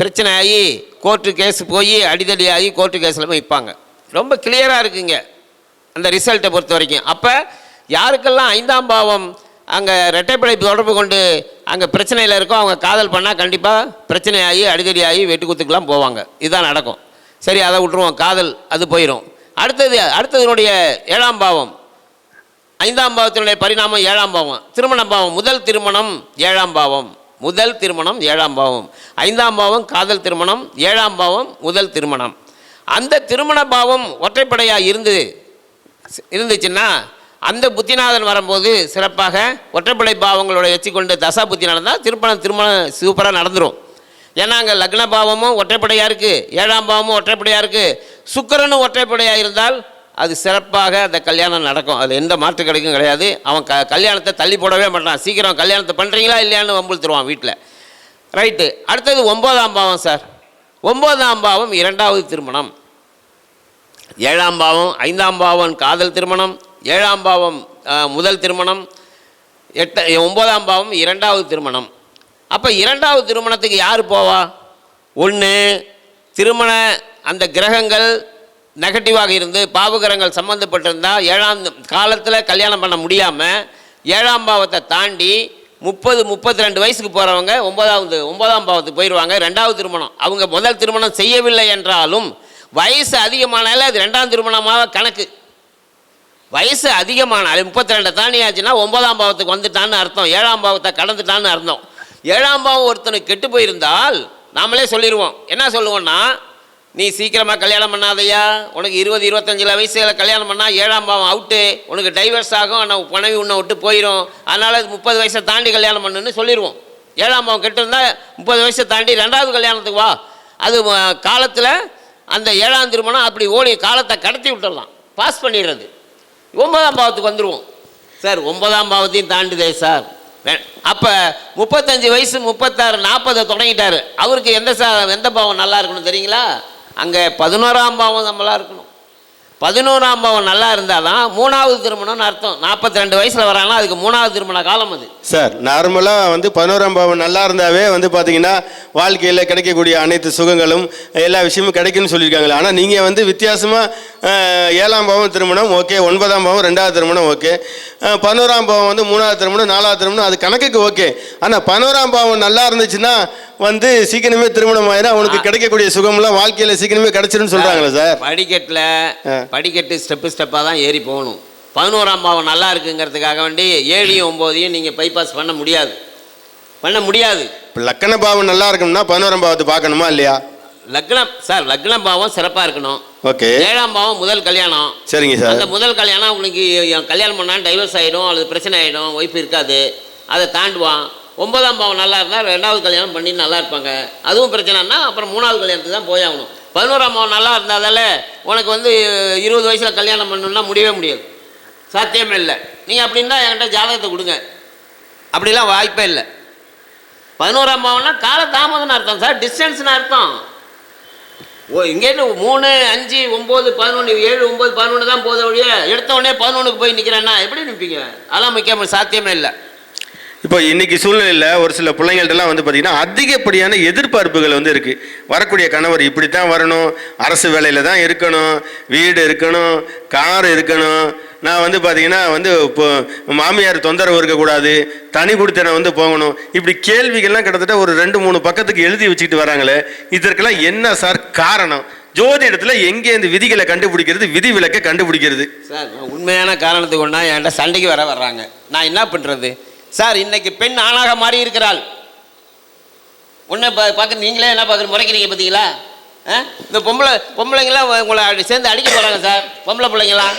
[SPEAKER 1] பிரச்சனை ஆகி கோர்ட்டு கேஸ் போய் அடிதடி ஆகி கோர்ட்டு கேஸில் போய் வைப்பாங்க. ரொம்ப கிளியராக இருக்குங்க அந்த ரிசல்ட்டை பொறுத்த வரைக்கும். அப்போ யாருக்கெல்லாம் 5ஆம் பாவம் அங்கே இரட்டைப்படை தொடர்பு கொண்டு அங்கே பிரச்சனையில் இருக்கோ அவங்க காதல் பண்ணால் கண்டிப்பாக பிரச்சனையாகி அடிதடி ஆகி வெட்டுக்குத்துக்கெலாம் போவாங்க. இதுதான் நடக்கும். சரி, அதை விட்டுருவோம், காதல் அது போயிடும். அடுத்ததுனுடைய 7ஆம் பாவம், 5ஆம் பாவத்தினுடைய பரிணாமம் 7ஆம் பாவம், திருமண பாவம். முதல் திருமணம் 7ஆம் பாவம், 5ஆம் பாவம் காதல் திருமணம், 7ஆம் பாவம் முதல் திருமணம். அந்த திருமண பாவம் ஒற்றைப்படையாக இருந்துச்சுன்னா அந்த புத்திநாதன் வரும்போது சிறப்பாக ஒற்றைப்படை பாவங்களோட வச்சுக்கொண்டு தசா புத்தி நடந்தால் திருமணம் சூப்பராக நடந்துடும். ஏன்னா அங்கே லக்ன பாவமும் ஒற்றைப்படையாக இருக்குது, 7ஆம் பாவமும் ஒற்றைப்படையாக இருக்குது, சுக்கிரனும் ஒற்றைப்படையாக இருந்தால் அது சிறப்பாக அந்த கல்யாணம் நடக்கும். அதில் எந்த மாற்று கிடைக்கும் கிடையாது. அவன் கல்யாணத்தை தள்ளி போடவே மாட்டான். சீக்கிரம் கல்யாணத்தை பண்ணுறீங்களா இல்லையான்னு வம்புழுத்துருவான் வீட்டில். ரைட்டு. அடுத்தது 9ஆம் பாவம் சார். 9ஆம் பாவம் 2வது திருமணம். 7ஆம் பாவம் 5ஆம் பாவம் காதல் திருமணம், 7ஆம் பாவம் முதல் திருமணம், 9ஆம் பாவம் 2வது திருமணம். அப்போ 2வது திருமணத்துக்கு யார் போவா? ஒன்று, திருமண அந்த கிரகங்கள் நெகட்டிவாக இருந்து பாவகிரகங்கள் சம்மந்தப்பட்டிருந்தால் 7ஆம் காலத்தில் கல்யாணம் பண்ண முடியாமல் 7ஆம் பாவத்தை தாண்டி 32 வயசுக்கு போகிறவங்க 9ஆம் பாவத்துக்கு போயிடுவாங்க. 2வது திருமணம். அவங்க முதல் திருமணம் செய்யவில்லை என்றாலும் வயசு அதிகமானால அது 2ஆம் திருமணமாக கணக்கு. வயசு அதிகமானாலும் 32 தாண்டியாச்சுன்னா 9ஆம் பாவத்துக்கு வந்துட்டான்னு அர்த்தம், 7ஆம் பாவத்தை கடந்துட்டான்னு அர்த்தம். 7ஆம் பாவம் ஒருத்தனுக்கு கெட்டு போயிருந்தால் நாமளே சொல்லிடுவோம். என்ன சொல்லுவோம்னா, நீ சீக்கிரமாக கல்யாணம் பண்ணாதையா, உனக்கு 20-25 வயசுல கல்யாணம் பண்ணால் 7ஆம் பாவம் அவுட்டு, உனக்கு டைவர்ஸ் ஆகும், ஆனால் மனைவி உன்னை விட்டு போயிடும், அதனால் 30 வயசை தாண்டி கல்யாணம் பண்ணுன்னு சொல்லிடுவோம். 7ஆம் பாவம் கெட்டிருந்தால் 30 வயசை தாண்டி 2வது கல்யாணத்துக்கு வா. அது காலத்தில் அந்த 7ஆம் திருமணம் அப்படி ஓடி காலத்தை கடத்தி விட்டுடலாம், பாஸ் பண்ணிடுறது. 9ஆம் பாவத்துக்கு வந்துடுவோம். சார் 9ஆம் பாவத்தையும் தாண்டுதே சார். அப்போ 35 வயசு 36 40 தொடங்கிட்டாரு. அவருக்கு எந்த பாவம் நல்லா இருக்கணும் தெரியுங்களா? அங்கே 11ஆம் பாவம் நம்மளா இருக்கணும். 11ஆம் பாவம் நல்லா இருந்தால் தான் 3வது திருமணம்னு அர்த்தம். 42 வயசில் வராங்கன்னா அதுக்கு 3வது திருமண காலம் அது.
[SPEAKER 2] சார் நார்மலாக 11ஆம் பாவம் நல்லா இருந்தாவே பார்த்தீங்கன்னா வாழ்க்கையில் கிடைக்கக்கூடிய அனைத்து சுகங்களும் எல்லா விஷயமும் கிடைக்குன்னு சொல்லியிருக்காங்களே. ஆனால் நீங்கள் வித்தியாசமாக 7ஆம் பாவம் திருமணம் ஓகே, 9ஆம் பாவம் 2வது திருமணம் ஓகே, 11ஆம் பாவம் 3வது திருமணம் 4வது திருமணம் அது கணக்குக்கு ஓகே. ஆனால் 11ஆம் பாவம் நல்லா இருந்துச்சுன்னா சீக்கிரமே திருமணம் ஆயிரும், அவனுக்கு கிடைக்கக்கூடிய சுகம்லாம் வாழ்க்கையில் சீக்கிரமே கிடைச்சிருன்னு சொல்கிறாங்களே சார்.
[SPEAKER 1] படிக்கட்டு ஸ்டெப்பாக தான் ஏறி போகணும். 11ஆம் பாவம் நல்லா இருக்குங்கிறதுக்காக வேண்டி 7யும் 9யும் நீங்கள் பைபாஸ் பண்ண முடியாது.
[SPEAKER 2] இப்போ லக்கண பாவம் நல்லா இருக்கணும்னா 11ஆம் பாவத்தை பார்க்கணுமா இல்லையா?
[SPEAKER 1] லக்ன பாவம் சிறப்பாக இருக்கணும்.
[SPEAKER 2] ஓகே.
[SPEAKER 1] 7ஆம் பாவம் முதல் கல்யாணம்.
[SPEAKER 2] சரிங்க சார்.
[SPEAKER 1] அந்த முதல் கல்யாணம் உங்களுக்கு கல்யாணம் பண்ணால் டைவர்ஸ் ஆகிடும், அல்லது பிரச்சனை ஆகிடும், ஒய்ஃப் இருக்காது, அதை தாண்டுவான். 9ஆம் பாவம் நல்லா இருந்தால் 2வது கல்யாணம் பண்ணி நல்லா இருப்பாங்க. அதுவும் பிரச்சனைனா அப்புறம் 3வது கல்யாணத்துக்கு தான் போயாகணும். 11ஆம் பாவம் நல்லா இருந்தாதால உனக்கு 20 வயசில் கல்யாணம் பண்ணணும்னா முடியவே முடியாது, சாத்தியமே இல்லை. நீங்கள் அப்படின்னா என்கிட்ட ஜாதகத்தை கொடுங்க, அப்படிலாம் வாய்ப்பே இல்லை. 11ஆம் பாவம்னா கால தாமதம்னு அர்த்தம் சார், டிஸ்டன்ஸ்னு அர்த்தம். இங்கேருந்து 3, 5, 9, 11, 7, 9, 11 தான் போத வழிய எடுத்த உடனே 11க்கு போய் நிற்கிறேன்னா எப்படி நிற்பீங்க? அதெல்லாம் முக்கியமாக சாத்தியமே இல்லை.
[SPEAKER 2] இப்போ இன்னைக்கு சூழ்நிலையில் ஒரு சில பிள்ளைங்கள்ட்டலாம் பார்த்தீங்கன்னா அதிகப்படியான எதிர்பார்ப்புகள் இருக்குது. வரக்கூடிய கணவர் இப்படி தான் வரணும், அரசு வேலையில் தான் இருக்கணும், வீடு இருக்கணும், கார் இருக்கணும், நான் பார்த்தீங்கன்னா இப்போ மாமியார் தொந்தரவு இருக்கக்கூடாது, தனி கொடுத்தனை போகணும், இப்படி கேள்விகள்லாம் கிட்டத்தட்ட ஒரு 2-3 பக்கத்துக்கு எழுதி வச்சுக்கிட்டு வராங்களே. இதற்கெல்லாம் என்ன சார் காரணம்? ஜோதிடத்தில் எங்கே இந்த விதிகளை கண்டுபிடிக்கிறது, விதி விலக்கை கண்டுபிடிக்கிறது?
[SPEAKER 1] சார் உண்மையான காரணத்துக்கு ஒன்றா என்கிட்ட சண்டைக்கு வர்றாங்க. நான் என்ன பண்ணுறது சார்? இன்னைக்கு பெண் ஆணாக மாறி இருக்கிறாள். உன்னை பார்க்குற நீங்களே என்ன பார்க்குற முறைக்கிறீங்க பார்த்தீங்களா? இந்த பொம்பளைங்களாம் உங்களை சேர்ந்து அடிக்க போகிறாங்க சார். பொம்பளை பிள்ளைங்களாம்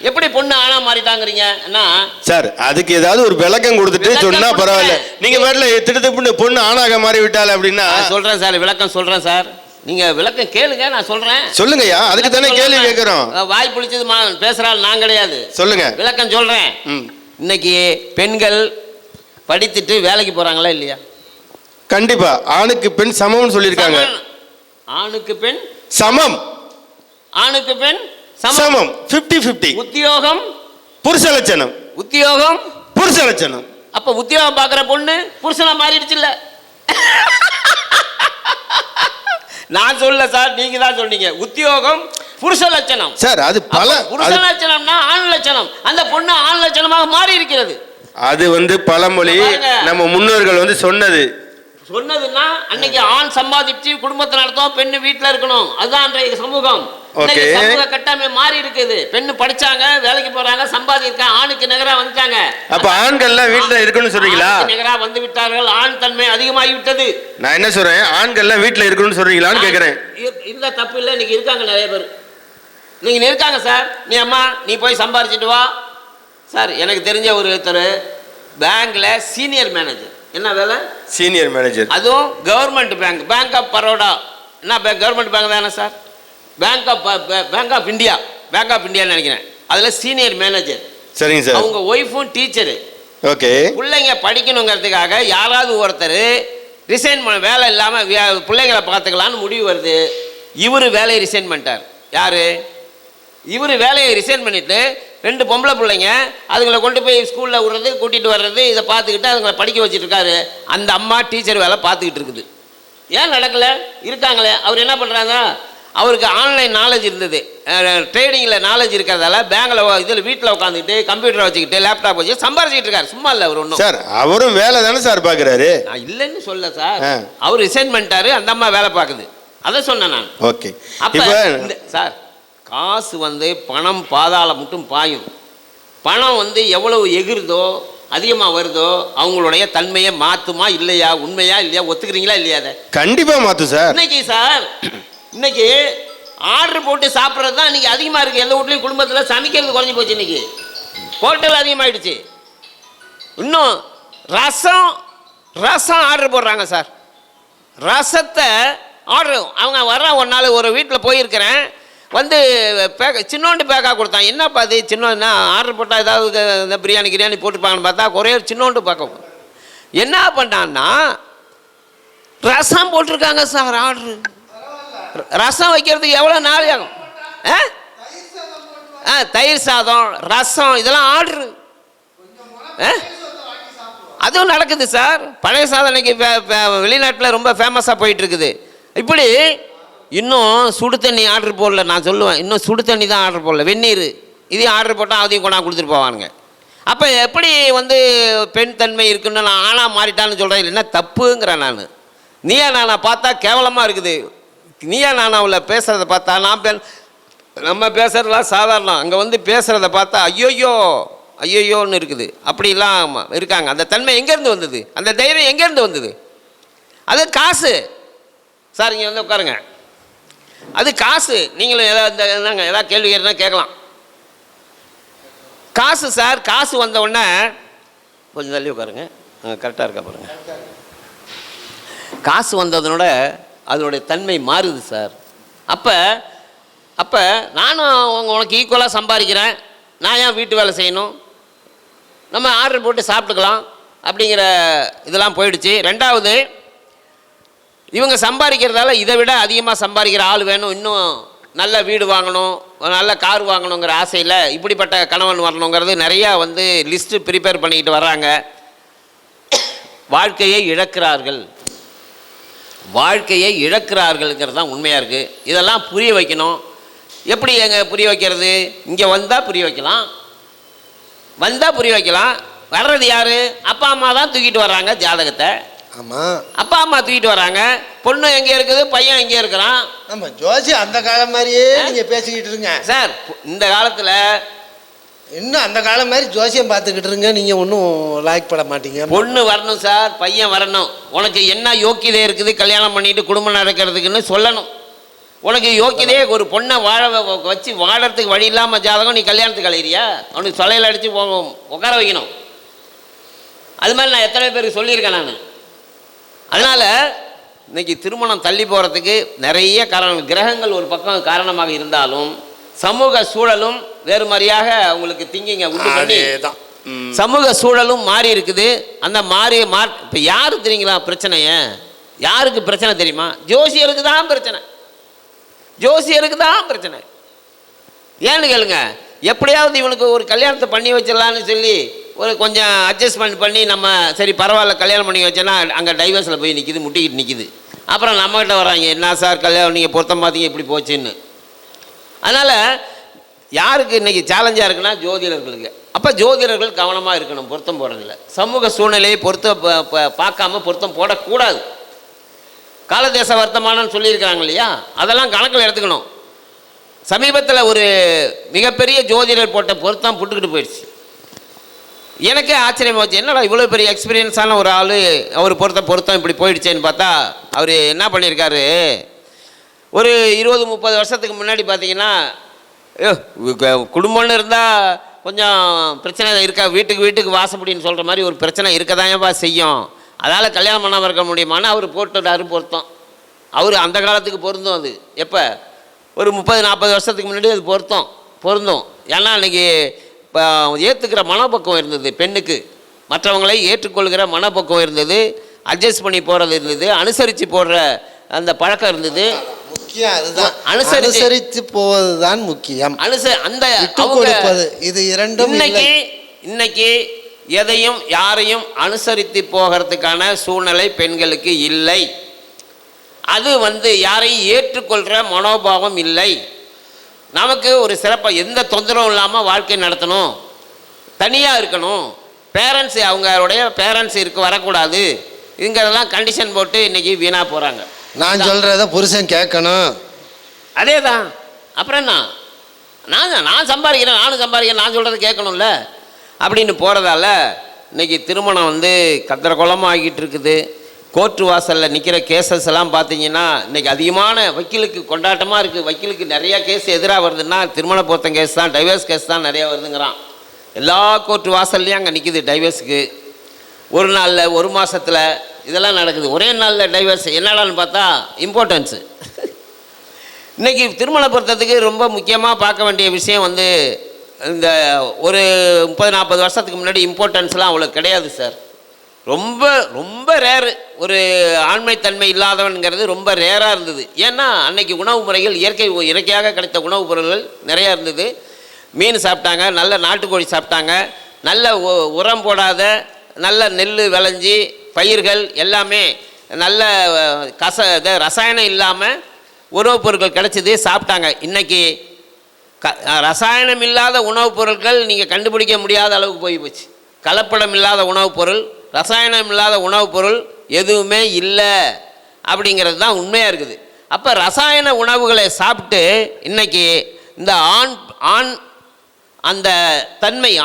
[SPEAKER 1] எப்படி பொண்ணு ஆணா மாறிட்டாங்கிறீங்க? என்ன
[SPEAKER 2] சார் அதுக்கு ஏதாவது ஒரு விளக்கம் கொடுத்துட்டு சொன்னா பரவாயில்ல. நீங்க வேறல திட்டு பொண்ணு ஆணாக மாறி விட்டால அப்படின்னா
[SPEAKER 1] சொல்றேன் சார், விளக்கம் சொல்றேன் சார். நீங்க விளக்கம் கேளுங்க, நான் சொல்றேன்.
[SPEAKER 2] சொல்லுங்கய்யா, அதுக்கு தானே கேள்வி கேட்கிறோம்.
[SPEAKER 1] வாய் பிடிச்சது பேசுறாள் நான் கிடையாது.
[SPEAKER 2] சொல்லுங்க,
[SPEAKER 1] விளக்கம் சொல்றேன். இன்னைக்கு பெண்கள் படித்துட்டு வேலைக்கு போறாங்களா இல்லையா?
[SPEAKER 2] கண்டிப்பா. ஆணுக்கு பெண் சமம்னு சொல்லியிருக்காங்க.
[SPEAKER 1] ஆணுக்கு பெண்
[SPEAKER 2] சமம்,
[SPEAKER 1] ஆணுக்கு பெண்
[SPEAKER 2] சமம், 50-50.
[SPEAKER 1] உத்தியோகம்
[SPEAKER 2] புருஷ லட்சணம்,
[SPEAKER 1] உத்தியோகம்
[SPEAKER 2] புருஷ லட்சணம்.
[SPEAKER 1] அப்ப உத்தியோகம் பார்க்குற பொண்ணு புருஷனா மாறிடுச்சு இல்ல? நான் சொல்ல சார், நீங்க தான் சொன்னீங்க. உத்தியோகம் புருஷ லட்சணம்
[SPEAKER 2] சார். அது பல
[SPEAKER 1] புருஷ லட்சணம்னா ஆண் லட்சணம். அந்த பொண்ணு ஆண் லட்சணமாக மாறி இருக்கிறது.
[SPEAKER 2] அது பழமொழி, நம்ம முன்னோர்கள் சொன்னதுன்னா அன்னைக்கு ஆண் சம்பாதிச்சு குடும்பத்தை நடத்தும், பெண்ணு வீட்டுல இருக்கணும். அதுதான் அன்றைய சமூகம். சமூக கட்டமை மாறி இருக்குது. பெண்ணு படிச்சாங்க, வேலைக்கு போறாங்க, சம்பாதிக்காங்க, ஆணுக்கு நிகரா வந்துட்டாங்க. அப்ப ஆண்கள்லாம் வீட்டுல இருக்கணும்னு சொல்றீங்களா?
[SPEAKER 1] நிகரா வந்து விட்டார்கள், ஆண் தன்மை அதிகமாகி விட்டது.
[SPEAKER 2] நான் என்ன சொல்றேன், ஆண்கள்லாம் வீட்டுல இருக்கணும்னு சொல்றீங்களான்னு கேக்குறேன்.
[SPEAKER 1] இந்த தப்பு இல்லை, இன்னைக்கு இருக்காங்க நிறைய பேர். நீங்க இருக்காங்க சார். நீ அம்மா நீ போய் சம்பாதிச்சுட்டு வா சார். எனக்கு தெரிஞ்ச ஒருத்தர் பேங்க்ல சீனியர் மேனேஜர். என்ன வேலை?
[SPEAKER 2] Senior manager.
[SPEAKER 1] அதுவும் government bank, bank of Baroda. என்ன கவர்மெண்ட் பேங்க் தானே sir? Bank of India, bank of இந்தியான்னு நினைக்கிறேன். அதுல சீனியர் மேனேஜர்.
[SPEAKER 2] சரிங்க சார்.
[SPEAKER 1] அவங்க ஒய்ஃபும் டீச்சரு.
[SPEAKER 2] ஓகே.
[SPEAKER 1] பிள்ளைங்க படிக்கணுங்கிறதுக்காக யாராவது ஒருத்தர் ரிசைன் பண்ண, வேலை இல்லாம பிள்ளைங்களை பார்த்துக்கலான்னு முடிவு வருது. இவரு வேலையை ரிசைன் பண்ணிட்டார். யாரு? இவர் வேலையை ரிசைன் பண்ணிட்டு 2 பொம்பளை பிள்ளைங்க, அதுங்களை கொண்டு போய் ஸ்கூலில் விடுறது, கூட்டிகிட்டு வர்றது, இதை பார்த்துக்கிட்டு அதுங்களை படிக்க வச்சுட்டு இருக்காரு. அந்த அம்மா டீச்சர் வேலை பார்த்துக்கிட்டு இருக்குது. ஏன் நடக்கலை? இருக்காங்களே. அவர் என்ன பண்ணுறாங்க, அவருக்கு ஆன்லைன் நாலேஜ் இருந்தது, ட்ரேடிங்கில் நாலேஜ் இருக்கிறதால பேங்கில் இதில் வீட்டில் உட்காந்துக்கிட்டு கம்ப்யூட்டரை வச்சுக்கிட்டு லேப்டாப் வச்சு சம்பாரிச்சிட்டு இருக்காரு. சும்மா இல்லை அவர் ஒன்றும்.
[SPEAKER 2] சார் அவரும் வேலை தானே சார் பார்க்குறாரு?
[SPEAKER 1] நான் இல்லைன்னு சொல்ல சார், அவர் ரிசைன் பண்ணிட்டாரு, அந்த அம்மா வேலை பார்க்குது, அதை சொன்னேன் நான்.
[SPEAKER 2] ஓகே.
[SPEAKER 1] அப்போ சார் காசு பணம் பாதாள மட்டும் பாயும். பணம் எவ்வளவு எகிருதோ அதிகமாக வருதோ அவங்களுடைய தன்மையை மாற்றுமா இல்லையா? உண்மையா இல்லையா? ஒத்துக்கிறீங்களா இல்லையா? அதை
[SPEAKER 2] கண்டிப்பாக மாற்றும் சார்.
[SPEAKER 1] இன்னைக்கு சார் இன்னைக்கு ஆர்டர் போட்டு சாப்பிட்றது தான் இன்னைக்கு அதிகமாக இருக்குது. எந்த வீட்லையும் குடும்பத்தில் சமைக்கிறது குறைஞ்சி போச்சு. இன்னைக்கு ஹோட்டல் அதிகமாகிடுச்சு. இன்னும் ரசம் ஆர்டர் போடுறாங்க சார். ரசத்தை ஆர்டர் அவங்க ஒரு நாள் ஒரு வீட்டில் போயிருக்கிறேன், சின்னோண்டு பேக்காக கொடுத்தான். என்னப்பா அது சின்ன ஆர்டர் போட்டால் ஏதாவது இந்த பிரியாணி போட்டுருப்பாங்கன்னு பார்த்தா ஒரே சின்னோண்டு பேக்க. என்ன பண்ணான்னா ரசம் போட்டிருக்காங்க சார். ஆர்டரு ரசம் வைக்கிறதுக்கு எவ்வளோ நாள் ஆகும்? தயிர் சாதம், ரசம், இதெல்லாம் ஆர்டரு. அதுவும் நடக்குது சார். பழைய சாதம் இன்னைக்கு வெளிநாட்டில் ரொம்ப ஃபேமஸாக போயிட்டு இருக்குது. இப்படி இன்னும் சுடு தண்ணி ஆர்டர் போடல. நான் சொல்லுவேன், இன்னும் சுடு தண்ணி தான் ஆர்டர் போடல, வெந்நீர் இதையும் ஆர்டர் போட்டால் அதையும் கொண்டாந்து கொடுத்துட்டு போவானுங்க. அப்போ எப்படி பெண் தன்மை இருக்குன்னு நான் ஆணாக மாறிட்டான்னு சொல்கிறேன். இல்லைன்னா தப்புங்கிறேன் நான். நீயா நானா பார்த்தா கேவலமாக இருக்குது. நீயா நானாவில் பேசுகிறத பார்த்தா நம்ம பேசுகிறதுலாம் சாதாரணம், அங்கே பேசுகிறத பார்த்தா ஐயோன்னு இருக்குது. அப்படிலாம் இருக்காங்க. அந்த தன்மை எங்கேருந்து வந்தது? அந்த தைரியம் எங்கேருந்து வந்தது? அது காசு சார். இங்கே உட்காருங்க, அது காசு. நீங்களும் ஏதாவது கேள்வி கேட்டால் கேட்கலாம். காசு சார். காசு வந்த உடனே கொஞ்சம் தள்ளி உட்காருங்க, கரெக்டாக இருக்கா பாருங்க. காசு வந்ததனோட அதனுடைய தன்மை மாறுது சார். அப்போ நானும் உனக்கு ஈக்குவலாக சம்பாதிக்கிறேன், நான் ஏன் வீட்டு வேலை செய்யணும், நம்ம ஆர்டர் போட்டு சாப்பிட்டுக்கலாம் அப்படிங்கிற இதெல்லாம் போயிடுச்சு. ரெண்டாவது, இவங்க சம்பாதிக்கிறதால இதை விட அதிகமாக சம்பாதிக்கிற ஆள் வேணும், இன்னும் நல்ல வீடு வாங்கணும், நல்ல கார் வாங்கணுங்கிற ஆசையில் இப்படிப்பட்ட கணவன் வரணுங்கிறது நிறையா லிஸ்ட்டு ப்ரிப்பேர் பண்ணிக்கிட்டு வர்றாங்க. வாழ்க்கையை இழக்கிறார்கள்ங்கிறது தான் உண்மையாக இருக்குது. இதெல்லாம் புரிய வைக்கணும். எப்படி புரிய வைக்கிறது? இங்கே வந்தால் புரிய வைக்கலாம். வர்றது யார்? அப்பா அம்மா தான் தூக்கிட்டு வர்றாங்க ஜாதகத்தை.
[SPEAKER 3] ஆமாம்,
[SPEAKER 1] அப்பா அம்மா தூக்கிட்டு வராங்க. பொண்ணு எங்கே இருக்குது, பையன் எங்கே இருக்கிறான்.
[SPEAKER 3] ஆமாம், ஜோசி அந்த காலம் மாதிரியே நீங்கள் பேசிக்கிட்டு இருங்க
[SPEAKER 1] சார். இந்த காலத்தில்
[SPEAKER 3] இன்னும் அந்த காலம் மாதிரி ஜோசியம் பார்த்துக்கிட்டு இருங்க. நீங்கள் ஒன்றும் லாய்க் பட மாட்டீங்க.
[SPEAKER 1] பொண்ணு வரணும் சார், பையன் வரணும். உனக்கு என்ன யோக்கியதை இருக்குது கல்யாணம் பண்ணிட்டு குடும்பம் நடக்கிறதுக்குன்னு சொல்லணும். உனக்கு யோக்கியதையே ஒரு பொண்ணை வச்சு வாழறதுக்கு வழி இல்லாமல் ஜாதகம் நீ கல்யாணத்துக்கு அலையிறியா? அவனுக்கு சொலையில் அடித்து உட்கார வைக்கணும். அது மாதிரி நான் எத்தனை பேருக்கு சொல்லியிருக்கேன் நான். அதனால் இன்னைக்கு திருமணம் தள்ளி போகிறதுக்கு நிறைய காரணம். கிரகங்கள் ஒரு பக்கம் காரணமாக இருந்தாலும் சமூக சூழலும் வேறு மாதிரியாக உங்களுக்கு திங்கிங்க உண்டு பண்ணி சமூக சூழலும் மாறி இருக்குது. அந்த இப்போ யாரு தெரியுங்களா பிரச்சனைய? யாருக்கு பிரச்சனை தெரியுமா? ஜோசியருக்கு தான் பிரச்சனை. ஏன்னு கேளுங்க, எப்படியாவது இவனுக்கு ஒரு கல்யாணத்தை பண்ணி வச்சிடலான்னு சொல்லி ஒரு கொஞ்சம் அட்ஜஸ்ட்மெண்ட் பண்ணி நம்ம சரி பரவாயில்ல கல்யாணம் பண்ணி வச்சோன்னா அங்கே டைவர்ஸில் போய் நிற்கிது, முட்டிக்கிட்டு நிற்கிது. அப்புறம் நம்மகிட்ட வராங்க, என்ன சார் கல்யாணம் நீங்கள் பொருத்தம் பார்த்தீங்க இப்படி போச்சுன்னு. அதனால் யாருக்கு இன்றைக்கி சேலஞ்சாக இருக்குன்னா ஜோதிடர்களுக்கு. அப்போ ஜோதிடர்கள் கவனமாக இருக்கணும் பொருத்தம் போடுறதில்ல. சமூக சூழ்நிலையை பார்க்காம பொருத்தம் போடக்கூடாது. காலதேச வர்த்தமானன்னு சொல்லியிருக்கிறாங்க இல்லையா, அதெல்லாம் கணக்கில் எடுத்துக்கணும். சமீபத்தில் ஒரு மிகப்பெரிய ஜோதிடர் போட்ட பொருத்தம் புட்டுக்கிட்டு போயிடுச்சு. எனக்கே ஆச்சரியமாக வச்சு, என்னடா இவ்வளோ பெரிய எக்ஸ்பீரியன்ஸான ஒரு ஆள் அவர் பொருத்தம் இப்படி போயிடுச்சேன்னு பார்த்தா அவர் என்ன பண்ணியிருக்காரு, ஒரு 20-30 வருஷத்துக்கு முன்னாடி பார்த்தீங்கன்னா குடும்பம்னு இருந்தால் கொஞ்சம் பிரச்சனை இருக்கா, வீட்டுக்கு வாசப்படின்னு சொல்கிற மாதிரி ஒரு பிரச்சனை இருக்க தான்ப்பா செய்யும். அதனால் கல்யாணம் பண்ணாமல் இருக்க முடியுமான்னு அவர் போட்டுட்டாரு பொருத்தம். அவர் அந்த காலத்துக்கு பொருந்தும். அது எப்போ ஒரு 30-40 வருஷத்துக்கு முன்னாடி அது பொருந்தும். ஏன்னா அன்றைக்கி இப்போ ஏற்றுக்கிற மனப்பக்குவம் இருந்தது பெண்ணுக்கு, மற்றவங்களை ஏற்றுக்கொள்கிற மனப்பக்குவம் இருந்தது, அட்ஜஸ்ட் பண்ணி போகிறது இருந்தது, அனுசரித்து போடுற அந்த பழக்கம் இருந்தது.
[SPEAKER 3] முக்கியம் அதுதான், அனுசரித்து போவது தான் முக்கியம்.
[SPEAKER 1] அந்த
[SPEAKER 3] இது இரண்டும்.
[SPEAKER 1] இன்னைக்கு எதையும் யாரையும் அனுசரித்து போகிறதுக்கான சூழ்நிலை பெண்களுக்கு இல்லை. அது வந்து யாரையும் ஏற்றுக்கொள்கிற மனோபாவம் இல்லை. நமக்கு ஒரு சிறப்பாக எந்த தொந்தரவும் இல்லாமல் வாழ்க்கை நடத்தணும், தனியாக இருக்கணும், பேரண்ட்ஸ் அவங்களுடைய பேரண்ட்ஸ் வரக்கூடாது, இதுங்கிறதெல்லாம் கண்டிஷன் போட்டு இன்றைக்கி வீணாக போகிறாங்க.
[SPEAKER 3] நான் சொல்கிறத புருஷன் கேட்கணும்.
[SPEAKER 1] அதே தான். அப்புறம் என்ன, நான் சம்பாதிக்கிறேன், நானும் சம்பாதிக்கிறேன், நான் சொல்கிறத கேட்கணும்ல அப்படின்னு போகிறதால இன்றைக்கி திருமணம் வந்து கத்திர குளமாக ஆகிட்டு இருக்குது. கோர்ட்டு வாசலில் நிற்கிற கேசஸ் எல்லாம் பார்த்தீங்கன்னா இன்றைக்கி அதிகமான வக்கீலுக்கு கொண்டாட்டமாக இருக்குது. வக்கீலுக்கு நிறையா கேஸ் எதிராக வருதுன்னா திருமண பொருத்தம் கேஸ் தான், டைவர்ஸ் கேஸ் தான் நிறையா வருதுங்கிறான். எல்லா கோர்ட்டு வாசல்லையும் அங்கே நிற்கிது டைவர்ஸுக்கு. ஒரு நாளில், ஒரு மாதத்தில் இதெல்லாம் நடக்குது. ஒரே நாளில் டைவர்ஸ். என்னடான்னு பார்த்தா இம்பார்ட்டன்ஸு. இன்றைக்கி திருமண பொருத்தத்துக்கு ரொம்ப முக்கியமாக பார்க்க வேண்டிய விஷயம் வந்து இந்த ஒரு 30-40 வருஷத்துக்கு முன்னாடி இம்பார்ட்டன்ஸ்லாம் அவ்வளோ கிடையாது சார். ரொம்ப ரொம்ப ரேரு. ஒரு ஆண்மைத்தன்மை இல்லாதவனுங்கிறது ரொம்ப ரேராக இருந்தது. ஏன்னா அன்னைக்கு உணவு முறைகள் இயற்கையாக கிடைத்த உணவுப் பொருள்கள் நிறையா இருந்தது. மீன் சாப்பிட்டாங்க, நல்ல நாட்டுக்கோழி சாப்பிட்டாங்க, நல்ல உரம் போடாத நல்ல நெல் விளைஞ்சி பயிர்கள் எல்லாமே நல்ல ரசாயனம் இல்லாமல் உணவுப் பொருட்கள் கிடைச்சிது, சாப்பிட்டாங்க. இன்றைக்கி ரசாயனம் இல்லாத உணவுப் பொருட்கள் நீங்கள் கண்டுபிடிக்க முடியாத அளவுக்கு போய் போச்சு. கலப்படம் இல்லாத உணவுப் பொருள், ரசாயனம் இல்லாத உணவுப் பொருள் எதுவுமே இல்லை அப்படிங்கிறது தான் உண்மையாக இருக்குது. அப்போ ரசாயன உணவுகளை சாப்பிட்டு இன்றைக்கி இந்த ஆண் அந்த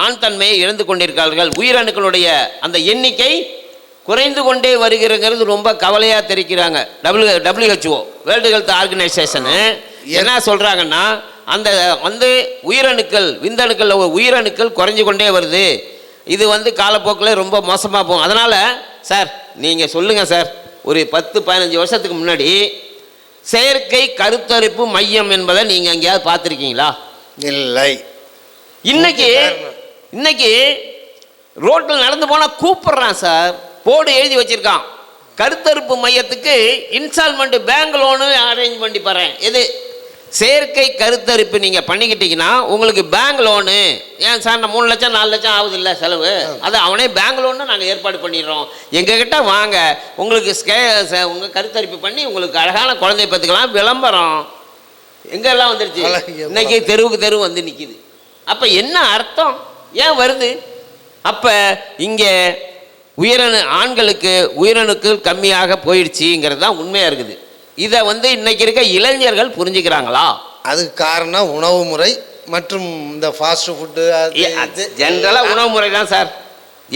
[SPEAKER 1] ஆண் தன்மையை இழந்து கொண்டிருக்கிறார்கள். உயிரணுக்களுடைய அந்த எண்ணிக்கை குறைந்து கொண்டே வருகிறது. ரொம்ப கவலையாக தெரிவிக்கிறாங்க. WHO வேர்ல்டு ஹெல்த் ஆர்கனைசேஷனு என்ன சொல்கிறாங்கன்னா அந்த வந்து உயிரணுக்கள் விந்தணுக்கள் உயிரணுக்கள் குறைஞ்சு கொண்டே வருது. இது வந்து காலப்போக்கில் ரொம்ப மோசமாக போகும். அதனால் சார் நீங்கள் சொல்லுங்கள் சார், ஒரு 10-15 வருஷத்துக்கு முன்னாடி செயற்கை கருத்தரிப்பு மையம் என்பதை நீங்கள் எங்கேயாவது பார்த்துருக்கீங்களா?
[SPEAKER 3] இல்லை.
[SPEAKER 1] இன்னைக்கு ரோட்டில் நடந்து போனால் கூப்பிட்றான் சார், போர்டு எழுதி வச்சுருக்கான், கருத்தரிப்பு மையத்துக்கு இன்ஸ்டால்மெண்ட் பேங்க் லோனு அரேஞ்ச் பண்ணி போகிறேன். எது செயற்கை கருத்தரிப்பு நீங்கள் பண்ணிக்கிட்டீங்கன்னா உங்களுக்கு பேங்க் லோனு. ஏன் சார், நான் 3 லட்சம் 4 லட்சம் ஆகுது இல்லை செலவு, அது அவனே பேங்க் லோன்னு நாங்கள் ஏற்பாடு பண்ணிடுறோம், எங்ககிட்ட வாங்க, உங்களுக்கு உங்கள் கருத்தரிப்பு பண்ணி உங்களுக்கு அழகான குழந்தை பார்த்துக்கலாம். விளம்பரம் எங்கெல்லாம் வந்துருச்சு. இன்னைக்கு தெருவுக்கு தெருவு வந்து நிற்கிது. அப்போ என்ன அர்த்தம், ஏன் வருது? அப்போ இங்கே ஆண்களுக்கு உயிரணுக்கள் கம்மியாக போயிடுச்சுங்கிறது தான் உண்மையாக இருக்குது. இதை வந்து இன்னைக்கு இருக்க இளைஞர்கள் புரிஞ்சுக்கிறாங்களா? அதுக்கு
[SPEAKER 3] காரணம் உணவு முறை மற்றும் இந்த ஃபாஸ்ட் ஃபுட்டு.
[SPEAKER 1] ஜென்ரலாக உணவு முறை தான் சார்.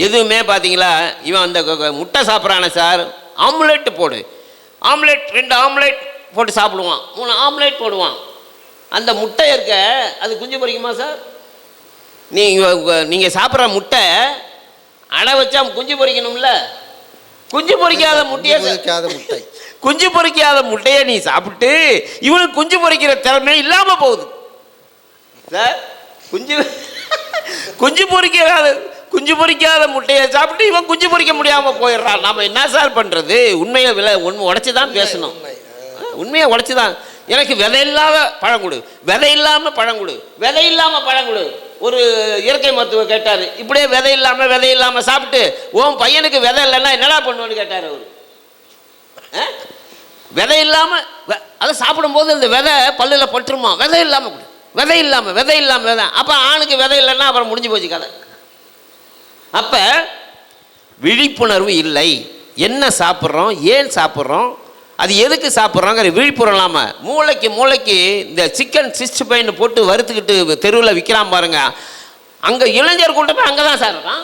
[SPEAKER 1] எதுவுமே பார்த்தீங்களா, இவன் அந்த முட்டை சாப்பிட்றானே சார், ஆம்லெட் போடு, 2 ஆம்லெட் போட்டு சாப்பிடுவான், 3 ஆம்லெட் போடுவான். அந்த முட்டை இருக்க அது குஞ்சு பொரிக்குமா சார்? நீங்கள் சாப்பிட்ற முட்டை அடை வச்சா குஞ்சு பொரிக்கணும்ல. குஞ்சு பொரிக்காத முட்டை குஞ்சு பொரிக்காத முட்டையை நீ சாப்பிட்டு இவனுக்கு குஞ்சு பொரிக்கிற திறமை இல்லாமல் போகுது சார். குஞ்சு பொரிக்காத முட்டையை சாப்பிட்டு இவன் குஞ்சு பொரிக்க முடியாமல் போயிடுறான். நம்ம என்ன சார் பண்ணுறது? உண்மையை உடைச்சி தான் பேசணும். உண்மையை உடைச்சி தான். எனக்கு விதை இல்லாத பழம் கொடு, விதை இல்லாமல் பழம் கொடு, விதை இல்லாமல் பழம் கொடு. ஒரு இயற்கை மருத்துவர் கேட்டார், இப்படியே விதை இல்லாமல் சாப்பிட்டு உன் பையனுக்கு விதை இல்லைன்னா என்னடா பண்ணுவேன்னு கேட்டார் அவர். விதை இல்லாமல் அதை சாப்பிடும்போது அந்த விதை பல்லில் பட்டுருமா? விதை இல்லாமல் கொடு, விதை இல்லாமல். அப்போ ஆணுக்கு விதை இல்லைன்னா அப்புறம் முடிஞ்சு போச்சு கதை. அப்போ விழிப்புணர்வு இல்லை. என்ன சாப்பிட்றோம், ஏன் சாப்பிட்றோம், அது எதுக்கு சாப்பிட்றோங்கிற விழிப்புணர்வு இல்லாமல் மூளைக்கு இந்த சிக்கன் 65 போட்டு வறுத்துக்கிட்டு தெருவில் விற்கிறான் பாருங்க. அங்கே இளைஞர் கூட்டமே அங்கே தான் சார் இருக்கான்,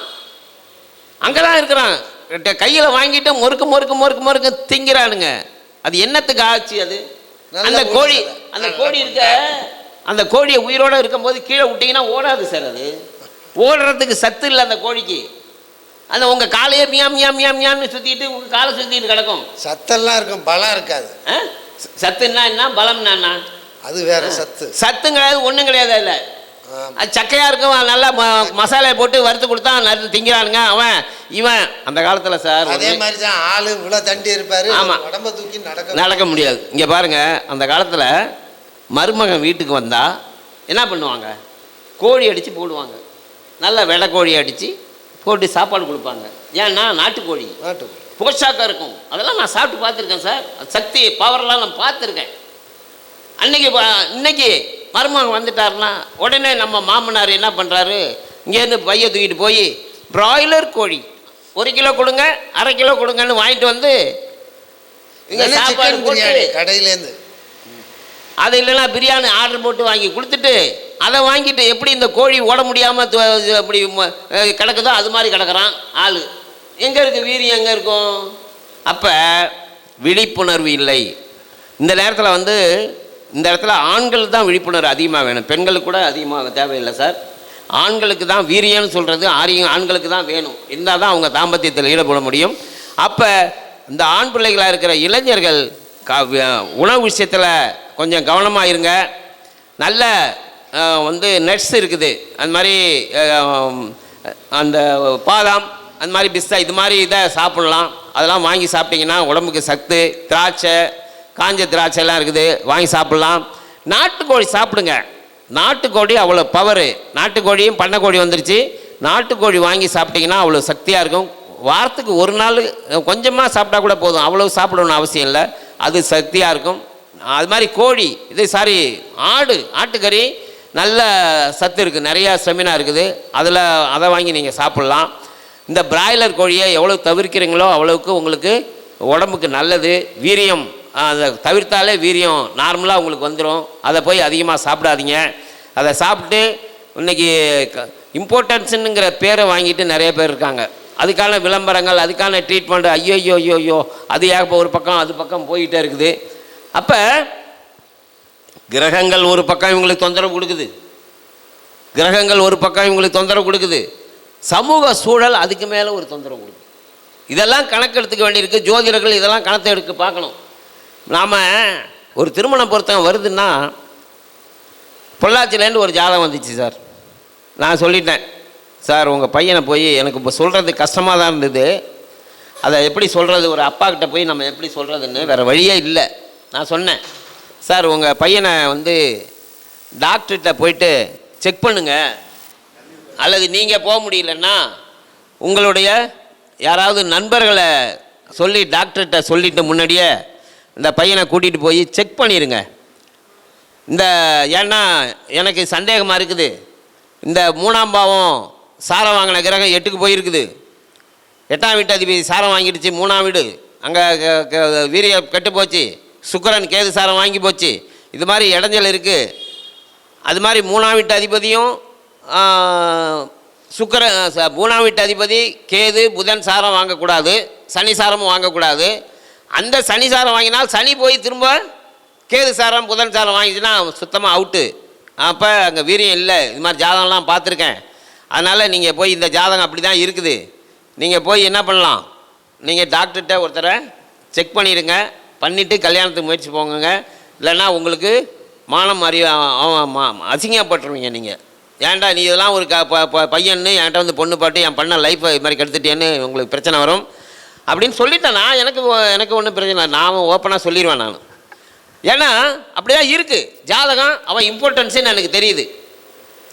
[SPEAKER 1] அங்கே தான் இருக்கிறான். கையில் வாங்கிட்டு மொறுக்கு திங்கிறானுங்க. அது என்னத்துக்கு ஆச்சு? அது அந்த கோழி இருக்க, அந்த கோழியை உயிரோடு இருக்கும்போது கீழே விட்டிங்கன்னா ஓடாது சார். அது ஓடுறதுக்கு சத்து இல்லை அந்த கோழிக்கு. அந்த உங்கள் காலையே மியான்னு சுற்றிட்டு உங்கள் காலை சுற்றிட்டு கிடக்கும்.
[SPEAKER 3] சத்தெல்லாம் இருக்கும், பலம் இருக்காது.
[SPEAKER 1] சத்துன்னா என்ன, பலம்னா
[SPEAKER 3] அது வேற.
[SPEAKER 1] சத்தும் கிடையாது, ஒன்றும் கிடையாது. இல்லை, அது சக்கையாக இருக்கும். நல்லா மசாலையை போட்டு வறுத்து கொடுத்தா நிறைய திங்கிறானுங்க. இவன் அந்த காலத்தில் சார்
[SPEAKER 3] அதே மாதிரி தான் ஆள் இவ்வளோ தண்டி இருப்பார். ஆமாம், உடம்ப தூக்கி
[SPEAKER 1] நடக்க முடியாது. இங்கே பாருங்கள், அந்த காலத்தில் மருமகன் வீட்டுக்கு வந்தால் என்ன பண்ணுவாங்க? கோழி அடித்து போடுவாங்க. நல்ல வெள்ளை கோழி அடித்து போட்டு சாப்பாடு கொடுப்பாங்க. ஏன்னா நாட்டுக்கோழி
[SPEAKER 3] நாட்டுக்கோழி
[SPEAKER 1] போஷாக்காக இருக்கும். அதெல்லாம் நான் சாப்பிட்டு பார்த்துருக்கேன் சார். சக்தி பவர்லாம் நான் பார்த்துருக்கேன். இன்னைக்கு மருமகன் வந்துட்டாருன்னா உடனே நம்ம மாமனார் என்ன பண்ணுறாரு, இங்கேருந்து பைய தூக்கிட்டு போய் பிராய்லர் கோழி 1 கிலோ கொடுங்க, 1/2 கிலோ கொடுங்கன்னு வாங்கிட்டு வந்து இங்கே சாப்பாடு போட்டு
[SPEAKER 3] கடையிலேருந்து,
[SPEAKER 1] அது இல்லைன்னா பிரியாணி ஆர்டர் போட்டு வாங்கி கொடுத்துட்டு அதை வாங்கிட்டு எப்படி இந்த கோழி ஓட முடியாமல் அப்படி கிடக்குதோ அது மாதிரி கிடக்கிறான் ஆள். எங்கே இருக்குது வீரியம், எங்கே இருக்கும்? அப்போ விழிப்புணர்வு இல்லை. இந்த நேரத்தில் இந்த இடத்துல ஆண்கள் தான் விழிப்புணர்வு அதிகமாக வேணும். பெண்களுக்கு கூட அதிகமாக தேவையில்லை சார். ஆண்களுக்கு தான் வீரியம்னு சொல்கிறது ஆண்களுக்கு தான் வேணும். இருந்தால் தான் அவங்க தாம்பத்தியத்தில் ஈடுபட முடியும். அப்போ இந்த ஆண் பிள்ளைகளாக இருக்கிற இளைஞர்கள் உணவு விஷயத்தில் கொஞ்சம் கவனமாக இருங்க. நல்ல நட்ஸ் இருக்குது, அந்த மாதிரி அந்த பாதாம், அந்த மாதிரி பிஸ்தா, இது மாதிரி இதை சாப்பிட்லாம். அதெல்லாம் வாங்கி சாப்பிட்டிங்கன்னா உடம்புக்கு சத்து. திராட்சை, காஞ்ச திராட்சைலாம் இருக்குது, வாங்கி சாப்பிட்லாம். நாட்டுக்கோழி சாப்பிடுங்க. நாட்டுக்கோழி அவ்வளோ பவரு. நாட்டுக்கோழியும் பண்ணைக்கோழி வந்துருச்சு. நாட்டுக்கோழி வாங்கி சாப்பிட்டிங்கன்னா அவ்வளோ சக்தியாக இருக்கும். வாரத்துக்கு 1 நாள் கொஞ்சமாக சாப்பிட்டா கூட போதும், அவ்வளோ சாப்பிடணும்னு அவசியம் இல்லை. அது சக்தியாக இருக்கும். அது மாதிரி கோழி ஆட்டுக்கறி நல்ல சத்து இருக்குது, நிறையா ஸ்டெமினா இருக்குது. அதை வாங்கி நீங்கள் சாப்பிட்லாம். இந்த பிராய்லர் கோழியை எவ்வளோ தவிர்க்கிறீங்களோ அவ்வளோக்கு உங்களுக்கு உடம்புக்கு நல்லது. வீரியம் அதை தவிர்த்தாலே வீரியம் நார்மலாக உங்களுக்கு வந்துடும். அதை போய் அதிகமாக சாப்பிடாதீங்க. அதை சாப்பிட்டு இன்றைக்கி இம்பார்ட்டன்ஸுங்கிற பேரை வாங்கிட்டு நிறைய பேர் இருக்காங்க. அதுக்கான விளம்பரங்கள், அதுக்கான ட்ரீட்மெண்ட், ஐயோ அது ஏக ஒரு பக்கம் அது பக்கம் போயிட்டே இருக்குது. அப்போ கிரகங்கள் ஒரு பக்கம் இவங்களுக்கு தொந்தரவு கொடுக்குது, சமூக சூழல் அதுக்கு மேலே ஒரு தொந்தரவு கொடுக்குது. இதெல்லாம் கணக்கெடுத்துக்க வேண்டியிருக்கு. ஜோதிடர்கள் இதெல்லாம் கணக்கு எடுக்க பார்க்கணும். நாம் ஒரு திருமண பொருத்தம் வருதுன்னா, பொள்ளாச்சிலேருந்து ஒரு ஜாதகம் வந்துச்சு சார். நான் சொல்லிட்டேன், சார் உங்கள் பையனை போய் எனக்கு இப்போ சொல்கிறது கஷ்டமாக தான் இருந்தது, அதை எப்படி சொல்கிறது, ஒரு அப்பாக்கிட்ட போய் நம்ம எப்படி சொல்கிறதுன்னு வேறு வழியே இல்லை. நான் சொன்னேன், சார் உங்கள் பையனை டாக்டர்கிட்ட போயிட்டு செக் பண்ணுங்க, அல்லது நீங்கள் போக முடியலன்னா உங்களுடைய யாராவது நண்பர்களை சொல்லி டாக்டர்கிட்ட சொல்லிட்டு முன்னாடியே இந்த பையனை கூட்டிகிட்டு போய் செக் பண்ணிடுங்க. ஏன்னா எனக்கு சந்தேகமாக இருக்குது, இந்த 3ஆம் பாவம் சாரம் வாங்கின கிரகம் 8க்கு போயிருக்குது. 8ஆம் வீட்டு அதிபதி சாரம் வாங்கிடுச்சு. 3ஆம் வீடு அங்கே வீரியம் கெட்டு போச்சு. சுக்கிரன் கேது சாரம் வாங்கி போச்சு. இது மாதிரி இடைஞ்சல் இருக்குது. அது மாதிரி 3ஆம் வீட்டு அதிபதியும் 3ஆம் வீட்டு அதிபதி கேது புதன் சாரம் வாங்கக்கூடாது, சனி சாரமும் வாங்கக்கூடாது. அந்த சனி சாரம் வாங்கினால் சனி போய் திரும்ப கேது சாரம் புதன் சாரம் வாங்கிச்சுன்னா சுத்தமாக அவுட்டு. அப்போ அங்கே வீரியம் இல்லை. இது மாதிரி ஜாதகம்லாம் பார்த்துருக்கேன். அதனால் நீங்கள் போய் இந்த ஜாதகம் அப்படி தான் இருக்குது, நீங்கள் போய் என்ன பண்ணலாம், நீங்கள் டாக்டர்கிட்ட ஒருத்தரை செக் பண்ணிடுங்க. பண்ணிவிட்டு கல்யாணத்துக்கு முயற்சி போங்க. இல்லைன்னா உங்களுக்கு மானம் அசிங்கப்பட்டுருவீங்க. நீங்கள் ஏன்டா நீ இதெல்லாம் ஒரு பையன்னு என்கிட்ட பொண்ணு பாட்டு என் பண்ண லைஃப்பை இது மாதிரி கெடுத்துட்டேன்னு உங்களுக்கு பிரச்சனை வரும் அப்படின்னு சொல்லிட்டேன். நான் எனக்கு ஒன்றும் பிரச்சனை இல்லை, நான் ஓப்பனாக சொல்லிடுவேன். நான் ஏன்னா அப்படி தான் இருக்குது ஜாதகம். அவன் இம்பார்ட்டன்ஸுன்னு எனக்கு தெரியுது,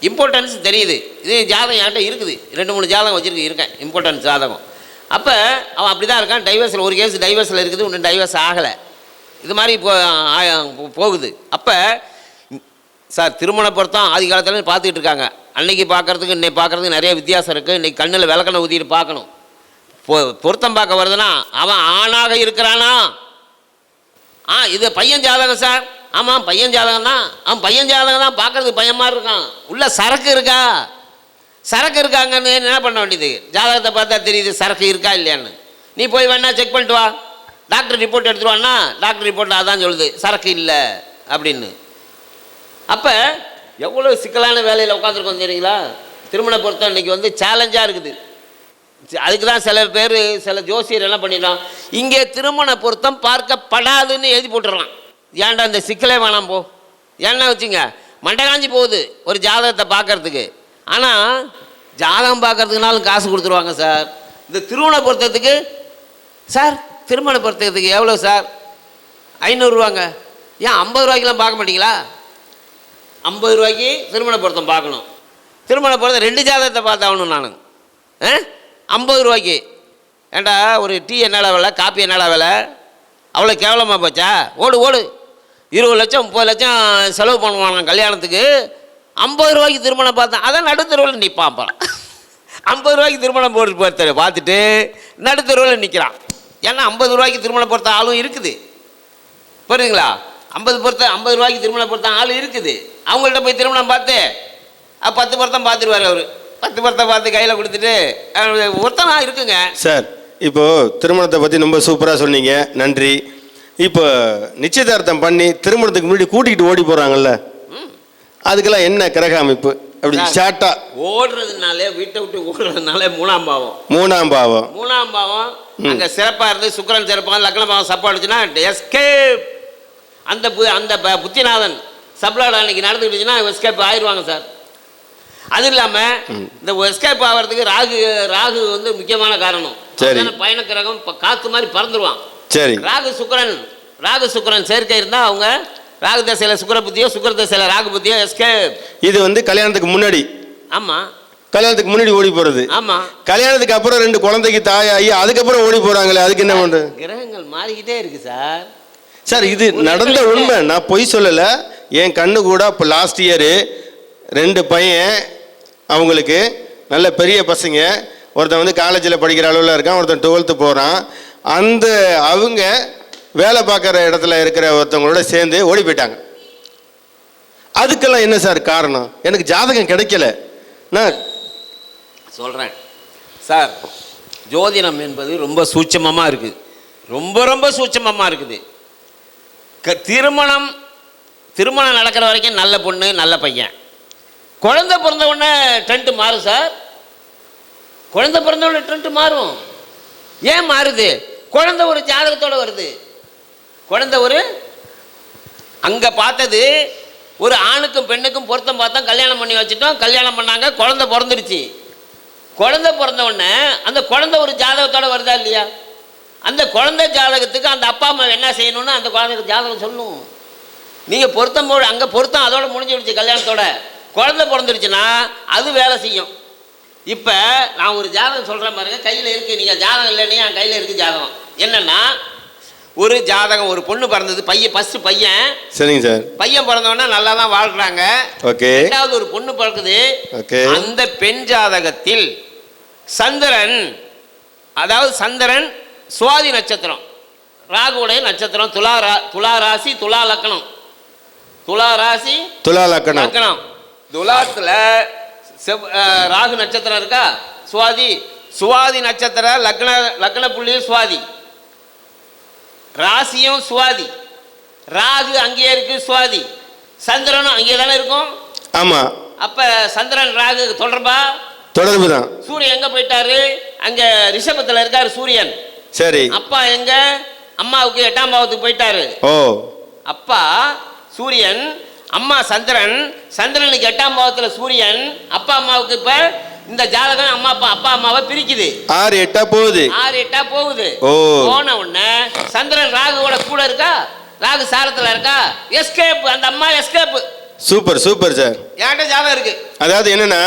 [SPEAKER 1] இம்பார்ட்டன்ஸ் தெரியுது. இது ஜாதகம் என்கிட்ட இருக்குது, 2-3 ஜாதகம் இருக்கேன் இம்பார்ட்டன்ஸ் ஜாதகம். அப்போ அவன் அப்படி தான் இருக்கான். டைவர்ஸில் ஒரு கேஸ் டைவர்ஸில் இருக்குது, இன்னும் டைவர்ஸ் ஆகலை. இது மாதிரி போகுது. அப்போ சார் திருமண பொருத்தம் ஆதி காலத்தில் பார்த்துக்கிட்டு இருக்காங்க. அன்னைக்கு பார்க்குறதுக்கு இன்னைக்கு பார்க்குறதுக்கு நிறைய வித்தியாசம் இருக்குது. இன்றைக்கி கண்ணில் விளக்கணை ஊற்றிட்டு பார்க்கணும். பொருத்தம் பார்க்க வருதுன்னா அவன் ஆணாக இருக்கிறானா, இது பையன் ஜாதகம் சார், ஆமாம் பையன் ஜாதகம் தான், அவன் பையன் ஜாதகம் தான் பார்க்குறதுக்கு பையன் மாதிரி இருக்கான், உள்ள சரக்கு இருக்கா, சரக்கு இருக்காங்கன்னு என்ன பண்ண வேண்டியது, ஜாதகத்தை பார்த்தா தெரியுது சரக்கு இருக்கா இல்லையான்னு. நீ போய் வேணா செக் பண்ணிட்டு வா, டாக்டர் ரிப்போர்ட் எடுத்துருவான்னா டாக்டர் ரிப்போர்ட் அதான் சொல்லுது சரக்கு இல்லை அப்படின்னு. அப்போ எவ்வளோ சிக்கலான வேலையில் உட்காந்துருக்கோம் தெரியுங்களா. திருமண பொருத்தம் இன்றைக்கி சேலஞ்சாக இருக்குது. அதுக்கு தான் சில பேர் சில ஜோசியர் என்ன பண்ணிடலாம், இங்கே திருமண பொருத்தம் பார்க்கப்படாதுன்னு எழுதி போட்டுடலாம். ஏன்டா இந்த சிக்கலே வேணாம் போ, ஏன்னா வச்சுங்க மண்டை காஞ்சி போகுது ஒரு ஜாதகத்தை பார்க்கறதுக்கு. ஆனால் ஜாதகம் பார்க்கறதுக்குனாலும் காசு கொடுத்துருவாங்க சார். இந்த திருமண பொருத்தத்துக்கு சார், திருமண பொருத்தத்துக்கு எவ்வளோ சார், 500 ரூபாங்க. ஏன் 50 ரூபாய்க்கெலாம் பார்க்க மாட்டிங்களா? 50 ரூபாய்க்கு திருமண பொருத்தம் பார்க்கணும். திருமண பொருத்தம் 2 ஜாதகத்தை பார்த்தாகணும் நான். 50 ரூபாய்க்கு. ஏண்டா ஒரு டீ என்னடா விலை, காப்பி என்னடா விலை, அவ்வளோ கேவலமாக போச்சா? ஓடு ஓடு, 20 லட்சம் 30 லட்சம் செலவு பண்ணுவாங்க கல்யாணத்துக்கு, 50 ரூபாய்க்கு திருமணம் பார்த்தேன். அதான் நடுத்தருவில் நிற்பான். அப்புறம் 50 ரூபாய்க்கு திருமணம் போட்டு பார்த்துட்டு நடுத்தருவில் நிற்கிறான். ஏன்னா 50 ரூபாய்க்கு திருமணம் பொறுத்த ஆளும் இருக்குது, புரியுதுங்களா? 50 ரூபாய்க்கு திருமணம் பொறுத்த ஆள் இருக்குது. அவங்கள்ட்ட போய் திருமணம் பார்த்து 10 பொருத்தம் பார்த்துருவார் அவர். 10 பொருத்தம் பார்த்து கையில் கொடுத்துட்டு ஒருத்தனா இருக்குங்க.
[SPEAKER 2] சார், இப்போ திருமணத்தை பற்றி ரொம்ப சூப்பராக சொன்னீங்க, நன்றி. இப்போ நிச்சயதார்த்தம் பண்ணி திருமணத்துக்கு முன்னாடி கூட்டிகிட்டு ஓடி போகிறாங்கல்ல, அதுக்கெல்லாம் என்ன கிரக அமைப்பு? அப்படி ஷார்ட்டா.
[SPEAKER 1] ஓடுறதுனாலே, வீட்டை விட்டு ஓடுறதுனாலே மூணாம் பாவம்.
[SPEAKER 2] மூணாம் பாவம்
[SPEAKER 1] அங்கே சிறப்பாக இருந்து சுக்கிரன் சிறப்பாக லக்ன பாவம் சப்பாடுச்சுன்னா எஸ்கேப். அந்த புத்திநாதன் சப்ளாட் அன்னைக்கு நடந்துக்கிட்டுச்சுன்னா எஸ்கேப் ஆயிடுவாங்க சார். அது இல்லாமல் இந்த எஸ்கேப் ஆகிறதுக்கு ராகு வந்து முக்கியமான காரணம்.
[SPEAKER 2] சரி.
[SPEAKER 1] பயண கிரகம் காற்று மாதிரி பறந்துருவான்.
[SPEAKER 2] சரி.
[SPEAKER 1] ராகு சுக்கிரன் சேர்க்கை இருந்தால் அவங்க ராகு தசையில சுக்கிர புத்தியோ, சுக்கிர தசையில ராகு புத்தியோ எஸ்கேப்.
[SPEAKER 2] இது வந்து கல்யாணத்துக்கு முன்னாடி.
[SPEAKER 1] ஆமாம்,
[SPEAKER 2] கல்யாணத்துக்கு முன்னாடி ஓடி போகிறது.
[SPEAKER 1] ஆமாம்.
[SPEAKER 2] கல்யாணத்துக்கு அப்புறம் 2 குழந்தைக்கு தாயாகி அதுக்கப்புறம் ஓடி போகிறாங்களே, அதுக்கு என்ன பண்ணுறது?
[SPEAKER 1] கிரகங்கள் மாறிக்கிட்டே இருக்கு சார்.
[SPEAKER 2] சார், இது நடந்த உண்மை, நான் பொய் சொல்லலை. என் கண்ணு கூட இப்போ லாஸ்ட் இயரு 2 பையன், அவங்களுக்கு நல்ல பெரிய பசங்க. ஒருத்தன் வந்து காலேஜில் படிக்கிற அளவில் இருக்கான், ஒருத்தன் 12th போகிறான். அவங்க வேலை பார்க்குற இடத்துல இருக்கிற ஒருத்தவங்களோட சேர்ந்து ஓடி போயிட்டாங்க. அதுக்கெல்லாம் என்ன சார் காரணம்? எனக்கு ஜாதகம் கிடைக்கல. நான்
[SPEAKER 1] சொல்கிறேன் சார், ஜோதிடம் என்பது ரொம்ப சூட்சமமாக இருக்குது, ரொம்ப சூட்சமமாக இருக்குது. திருமணம் நடக்கிற வரைக்கும் நல்ல பொண்ணு நல்ல பையன், குழந்தை பிறந்த உடனே ட்ரெண்ட் மாறும் சார். குழந்தை பிறந்த உடனே ட்ரெண்ட் மாறும். ஏன் மாறுது? குழந்தை ஒரு ஜாதகத்தோட வருது. குழந்தை அங்கே பார்த்தது ஒரு ஆணுக்கும் பெண்ணுக்கும் பொருத்தம் பார்த்தா கல்யாணம் பண்ணி வச்சுட்டோம். கல்யாணம் பண்ணாங்க, குழந்தை பிறந்துடுச்சு. குழந்தை பிறந்த உடனே அந்த குழந்தை ஒரு ஜாதகத்தோட வருதா இல்லையா? அந்த குழந்தை ஜாதகத்துக்கு அந்த அப்பா அம்மா என்ன செய்யணும்னு அந்த குழந்தைக்கு ஜாதகம் சொல்லும். நீங்கள் பொருத்தம் அங்கே பொருத்தம் அதோட முடிஞ்சிடுச்சு. கல்யாணத்தோட குழந்தை பிறந்துடுச்சுன்னா அது வேலை செய்யும். இப்போ நான் ஒரு ஜாதகம் சொல்கிறேன் பாருங்க, கையில் இருக்குது. நீங்கள் ஜாதகம் இல்லைன்னு என் கையில் இருக்குது ஜாதகம். என்னென்னா, ஒரு ஜாதகம், ஒரு பொண்ணு பிறந்தது, ஃபஸ்ட்டு பையன். சரிங்க சார். பையன் பிறந்தவொடனே நல்லா தான் வாழ்கிறாங்க. ஓகே. ரெண்டாவது ஒரு பொண்ணு பிறக்குது. ஓகே. அந்த பெண் ஜாதகத்தில் சந்திரன், அதாவது சந்திரன் சுவாதி நட்சத்திரம், ராகுடைய நட்சத்திரம், துலா ராசி துலா லக்னம், துலா ராசி துலா லக்னம். துலாத்துல ராகு நட்சத்திரம் இருக்கா, சுவாதி நட்சத்திரம், லக்ன புள்ளி சுவாதி, ராசியும் சுவாதி, ராகு அங்கேயே இருக்கு, சுவாதி, சந்திரனும் அங்கே தானே இருக்கும். ஆமா. அப்ப சந்திரன் ராகு தொடர்பு தான். சூரியன் எங்க போயிட்டாரு? அங்க ரிஷபத்துல இருக்காரு சூரியன். சரி. அப்பா எங்க? அம்மாவுக்கு 8ஆம் பாவத்துக்கு போயிட்டாரு. ஓ. அப்பா சூரியன், அம்மா சந்திரனுக்கு 8ஆம் பாவத்துல சூரியன். அப்பா அம்மாவுக்கு இப்ப இந்த ஜாதகம் அப்பா அம்மாவை பிரிக்குது. 6-8 போகுது. போன உடனே சந்திரன் ராகுவோட கூட இருக்கா, ராகு சாரத்துல இருக்கா, எஸ்கேப். அந்த அம்மா எஸ்கேப். Super sir. என்கிட்ட ஜாதகம் இருக்கு. அதாவது என்னன்னா,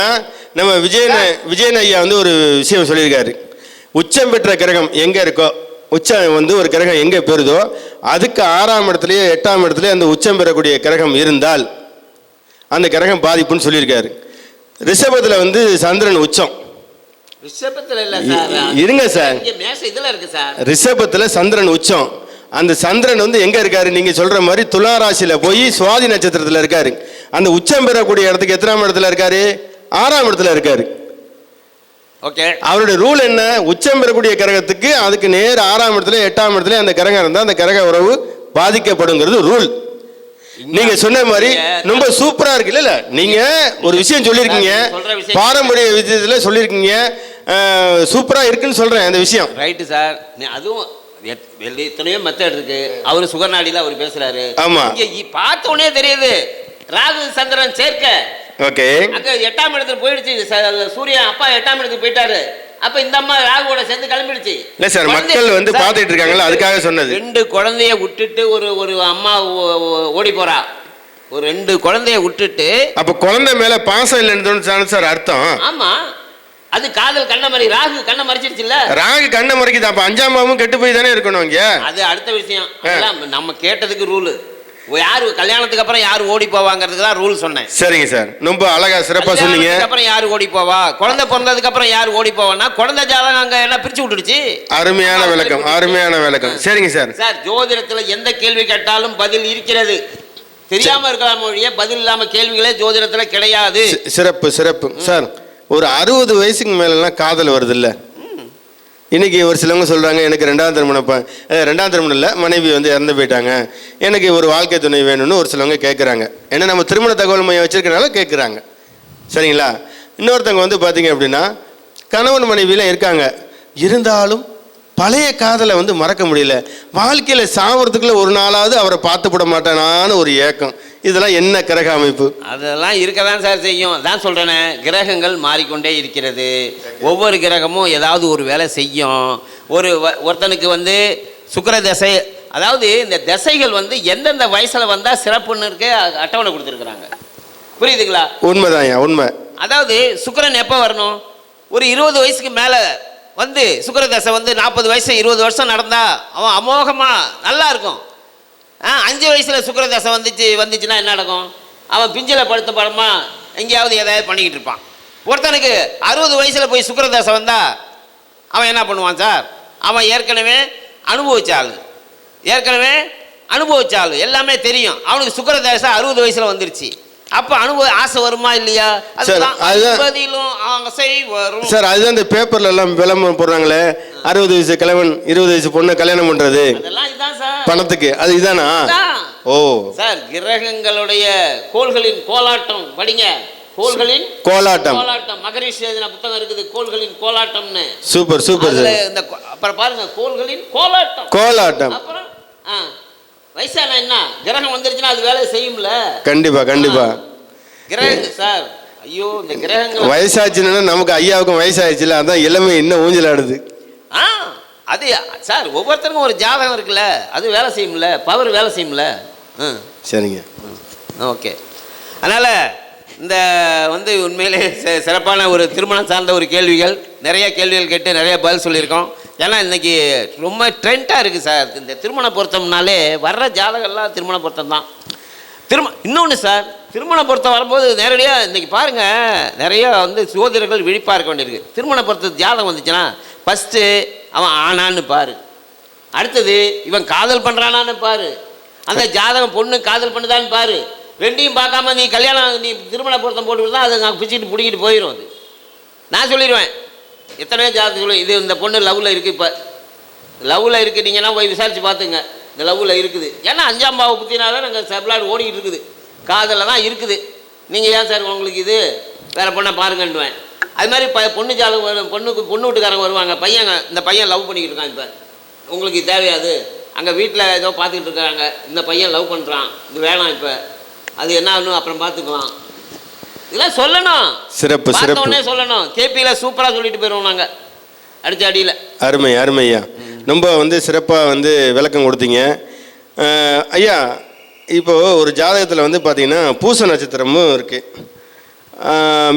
[SPEAKER 1] நம்ம விஜயன் ஐயா வந்து ஒரு விஷயம் சொல்லியிருக்காரு. உச்சம் பெற்ற கிரகம் எங்க இருக்கோ, உச்சம் வந்து ஒரு கிரகம் எங்க பெறுதோ அதுக்கு 6ஆம் இடத்துலயே 8ஆம் இடத்துலயே அந்த உச்சம் பெறக்கூடிய கிரகம் இருந்தால் அந்த கிரகம் பாதிப்புன்னு சொல்லியிருக்காரு. ரிஷபத்துல வந்து சந்திரன் உச்சம். ரிஷபத்துல இல்ல சார், இருங்க சார், இங்க மேஷ இதுல இருக்கு சார். ரிஷபத்துல சந்திரன் உச்சம். அந்த சந்திரன் வந்து எங்க இருக்காரு? நீங்க சொல்ற மாதிரி துலா ராசியில போய் சுவாதி நட்சத்திரத்துல இருக்காரு. அந்த உச்சம் பெறக்கூடிய இடத்துக்கு எத்தனாம் இடத்துல இருக்காரு? 6ஆம் இடத்துல இருக்காரு. ஓகே. அவருடைய ரூல் என்ன? உச்சம் பெறக்கூடிய கிரகத்துக்கு அதுக்கு நேர் 6ஆம் இடத்துல 8ஆம் இடத்துல அந்த கிரகம் இருந்தா அந்த கிரக உறவு பாதிக்கப்படுங்கிறது ரூல். நீங்க சொன்ன மாதிரி ரொம்ப சூப்பரா இருக்கு. இல்ல நீங்க ஒரு விஷயம் சொல்லியிருக்கீங்க, பாரம்பரிய விஷயத்துல சொல்லியிருக்கீங்க, சூப்பரா இருக்குன்னு சொல்றேன் அந்த விஷயம். Right sir. அதுவும் எத்தனையோ மெத்தட் இருக்கு. அவரு சுகர்நாடியில அவர் பேசுறாரு. ஆமா. பார்த்த உடனே தெரியுது ராகு சந்திரன் சேர்க்க. ஓகே. அங்க 8ஆம் இடத்துல போயிடுச்சு சூரியன். அப்பா 8ஆம் இடத்துக்கு போயிட்டாரு. அப்ப இந்த அம்மா ராகுவோட சேர்ந்து கிளம்பிடுச்சு. இல்ல சார், மக்கள் வந்து பாத்துட்டு இருக்காங்கல்ல, அதுக்காக சொன்னது. 2 குழந்தைய விட்டுட்டு ஒரு அம்மா ஓடி போறா. ஒரு 2 குழந்தைய விட்டுட்டு, அப்ப குழந்தை மேல பாசம் இல்லைன்னு சார் அர்த்தம். ஆமா. அது காதல் கண்ணை மறி, ராகு கண்ணை மறைச்சிருச்சுல்ல.
[SPEAKER 2] ராகு கண்ணை மறைக்குது, அப்ப 5ஆம் பாவமும் கெட்டு போய் தானே இருக்கணும் இங்க.
[SPEAKER 1] அது அடுத்த விஷயம். அதெல்லாம் நம்ம கேட்டதுக்கு ரூலு. யாரு கல்யாணத்துக்கு அப்புறம் யாரு ஓடி போவாங்கிறதுக்கு தான் ரூல் சொன்னேன்.
[SPEAKER 2] சரிங்க சார், ரொம்ப அழகா சிறப்பா சொன்னீங்க.
[SPEAKER 1] அப்புறம் யாரு ஓடி போவா, குழந்தை பிறந்ததுக்கு அப்புறம் யாரு ஓடி போவான்னா குழந்தை ஜாதகம் அங்க என்ன பிரிச்சு விட்டுடுச்சு.
[SPEAKER 2] அருமையான விளக்கம், அருமையான விளக்கம். சரிங்க சார்.
[SPEAKER 1] சார், ஜோதிடத்துல எந்த கேள்வி கேட்டாலும் பதில் இருக்கிறது. தெரியாம இருக்கலாம் மொழியே, பதில் இல்லாம கேள்விகளே ஜோதிடத்துல கிடையாது.
[SPEAKER 2] சிறப்பு சிறப்பு சார். ஒரு 60 வயசுக்கு மேலாம் காதல் வருது இல்ல? இன்னைக்கு ஒரு சிலவங்க சொல்றாங்க, எனக்கு ரெண்டாம் திருமணம் இல்லை, மனைவி வந்து இறந்து போயிட்டாங்க, எனக்கு ஒரு வாழ்க்கை துணை வேணும்னு ஒரு சிலவங்க கேட்குறாங்க. ஏன்னா நம்ம திருமண தகவல் மையம் வச்சிருக்கனால கேட்குறாங்க. சரிங்களா? இன்னொருத்தவங்க வந்து பார்த்தீங்க அப்படின்னா கணவன் மனைவியெலாம் இருக்காங்க, இருந்தாலும் பழைய காதலை வந்து மறக்க முடியல, வாழ்க்கையில் சாவறதுக்குள்ள ஒரு நாளாவது அவரை பார்த்துப்பட மாட்டானான்னு ஒரு ஏக்கம். இதெல்லாம் என்ன கிரக அமைப்பு?
[SPEAKER 1] அதெல்லாம் இருக்க தான் சார் செய்யும். தான் சொல்கிறேனே, கிரகங்கள் மாறிக்கொண்டே இருக்கிறது. ஒவ்வொரு கிரகமும் ஏதாவது ஒரு வேலை செய்யும். ஒருத்தனுக்கு வந்து சுக்கிர தசை, அதாவது இந்த தசைகள் வந்து எந்தெந்த வயசில் வந்தால் சிறப்புன்னு இருக்க அட்டவணை கொடுத்துருக்குறாங்க. புரியுதுங்களா?
[SPEAKER 2] உண்மைதான், உண்மை.
[SPEAKER 1] அதாவது சுக்கிரன் எப்போ வரணும்? ஒரு 20 வயசுக்கு மேலே வந்து சுக்கிர தசை வந்து 40 வயசு 20 வருஷம் நடந்தா அவன் அமோகமாக நல்லா இருக்கும். 5 வயசில் சுக்கிர தசை வந்துச்சுன்னா என்ன நடக்கும்? அவன் பிஞ்சில் படுத்த படமா எங்கேயாவது ஏதாவது பண்ணிக்கிட்டு இருப்பான். ஒருத்தனுக்கு 60 வயசில் போய் சுக்கிர தசை வந்தால் அவன் என்ன பண்ணுவான் சார்? அவன் ஏற்கனவே அனுபவிச்ச ஆள், எல்லாமே தெரியும். அவனுக்கு சுக்கிர தசை 60 வயசில் வந்துருச்சு. அப்போ ஆசை வருமா இல்லையா?
[SPEAKER 2] சார் அதுதான் இந்த பேப்பர்ல எல்லாம் விளம்பரம் போடுறாங்களே, 60 வயசு கிழவன் 20 வயசு பொண்ணு கல்யாணம் பண்றது பணத்துக்கு, அது இதானா? ஓ
[SPEAKER 1] சார், கிரகங்களுடைய கோள்களின் கோலாட்டம் படிங்க. கோள்களின்
[SPEAKER 2] கோலாட்டம்
[SPEAKER 1] மகரிஷி எழுதின புத்தகம் இருக்குது, கோள்களின் கோலாட்டம்னு.
[SPEAKER 2] Super super.
[SPEAKER 1] அப்புறம் பாருங்க, கோள்களின் கோலாட்டம். அப்புறம் வயசான என்ன கிரகம் வந்துருச்சுன்னா அது வேலை செய்யும்ல.
[SPEAKER 2] கண்டிப்பா
[SPEAKER 1] கிரகம் சார். ஐயோ, இந்த கிரகங்கள்
[SPEAKER 2] வயசாச்சுன்னா நமக்கு ஐயாவுக்கும் வயசாயிடுச்சுல, அதான் இளமை இன்னும் ஊஞ்சல் ஆடுது.
[SPEAKER 1] அது சார், ஒவ்வொருத்தருக்கும் ஒரு ஜாதகம் இருக்குல்ல, அது வேலை செய்யும்ல, பவர் வேலை செய்யும்ல.
[SPEAKER 2] சரிங்க,
[SPEAKER 1] ஓகே. அதனால் இந்த வந்து உண்மையிலே சிறப்பான ஒரு திருமணம் சார்ந்த ஒரு நிறைய கேள்விகள் கேட்டு நிறைய பதில் சொல்லியிருக்கோம். ஏன்னா இன்றைக்கி ரொம்ப ட்ரெண்டாக இருக்குது சார் இந்த திருமண பொருத்தம்னாலே. வர்ற ஜாதகம்லாம் திருமண பொருத்தம் தான். இன்னொன்று சார், திருமண பொருத்தம் வரும்போது நேரடியாக இன்றைக்கி பாருங்கள், நிறைய வந்து சோதரர்கள் விழிப்பாக இருக்க வேண்டியிருக்கு. திருமண பொருத்த ஜாதகம் வந்துச்சுன்னா ஃபஸ்ட்டு அவன் ஆனான்னு பாரு, அடுத்தது இவன் காதல் பண்ணுறானான்னு பாரு, அந்த ஜாதகம் பொண்ணு காதல் பண்ணுதான்னு பாரு. ரெண்டையும் பார்க்காம நீ திருமண பொருத்தம் போட்டு தான் அதை நான் பிடிச்சிட்டு பிடிக்கிட்டு போயிடும். அது நான் சொல்லிடுவேன், எத்தனையோ ஜாதகம் சொல்லி இது இந்த பொண்ணு லவ்வில் இருக்குது, இப்போ லவ்வில் இருக்குது, நீங்கன்னா போய் விசாரித்து பார்த்துங்க, இந்த லவ்வில் இருக்குது. ஏன்னா 5ஆம் பாவ புத்தினால நாங்கள் சப்ளாட் ஓடிக்கிட்டு இருக்குது, காதலில் தான் இருக்குது. நீங்கள் ஏன் சார் உங்களுக்கு இது வேறு பொண்ணை பாருங்கன்னுவேன். அது மாதிரி பொண்ணு ஜாதகம் வரும், பொண்ணு வீட்டுக்காரங்க வருவாங்க, இந்த பையன் லவ் பண்ணிக்கிட்டு இருக்கான், இப்போ உங்களுக்கு தேவையாது, அங்கே வீட்டில் ஏதோ பார்த்துக்கிட்டு இருக்காங்க, இந்த பையன் லவ் பண்ணுறான், இது வேணாம், இப்போ அது என்ன ஆகணும் அப்புறம் பார்த்துக்கலாம். இதெல்லாம் சொல்லணும்,
[SPEAKER 2] சிறப்பு
[SPEAKER 1] சொல்லணும். கேபியில் சூப்பராக சொல்லிட்டு போயிடுவோம் நாங்கள் அடித்த அடியில்.
[SPEAKER 2] அருமையா ரொம்ப வந்து சிறப்பாக வந்து விளக்கம் கொடுத்தீங்க ஐயா. இப்போது ஒரு ஜாதகத்தில் வந்து பார்த்திங்கன்னா பூச நட்சத்திரமும் இருக்குது,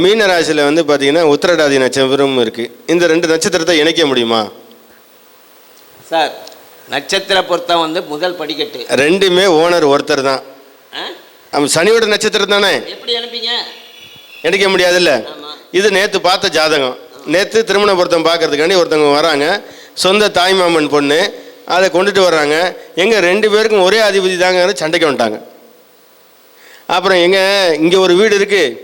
[SPEAKER 2] மீன ராசியில் வந்து பார்த்திங்கன்னா உத்திரடாதி நட்சத்திரமும் இருக்குது. இந்த 2 நட்சத்திரத்தை இணைக்க முடியுமா
[SPEAKER 1] சார்? நட்சத்திர பொருத்தம் வந்து முதல் படிக்கட்டு,
[SPEAKER 2] ரெண்டுமே ஓனர் ஒருத்தர் தான். சனியோட நட்சத்திரம் தானே,
[SPEAKER 1] எப்படி அனுப்பிங்க?
[SPEAKER 2] இணைக்க முடியாதுல்ல. இது நேற்று பார்த்த ஜாதகம். நேற்று திருமண பொருத்தம் பார்க்கறதுக்காண்டி ஒருத்தவங்க வராங்க, சொந்த தாய்மாமன் பொண்ணு, அதை கொண்டுட்டு வர்றாங்க. எங்கள் 2 பேருக்கும் ஒரே அதிபதி தாங்க, சண்டைக்கு வந்துட்டாங்க. அப்புறம் இங்கே ஒரு வீடு இருக்குது,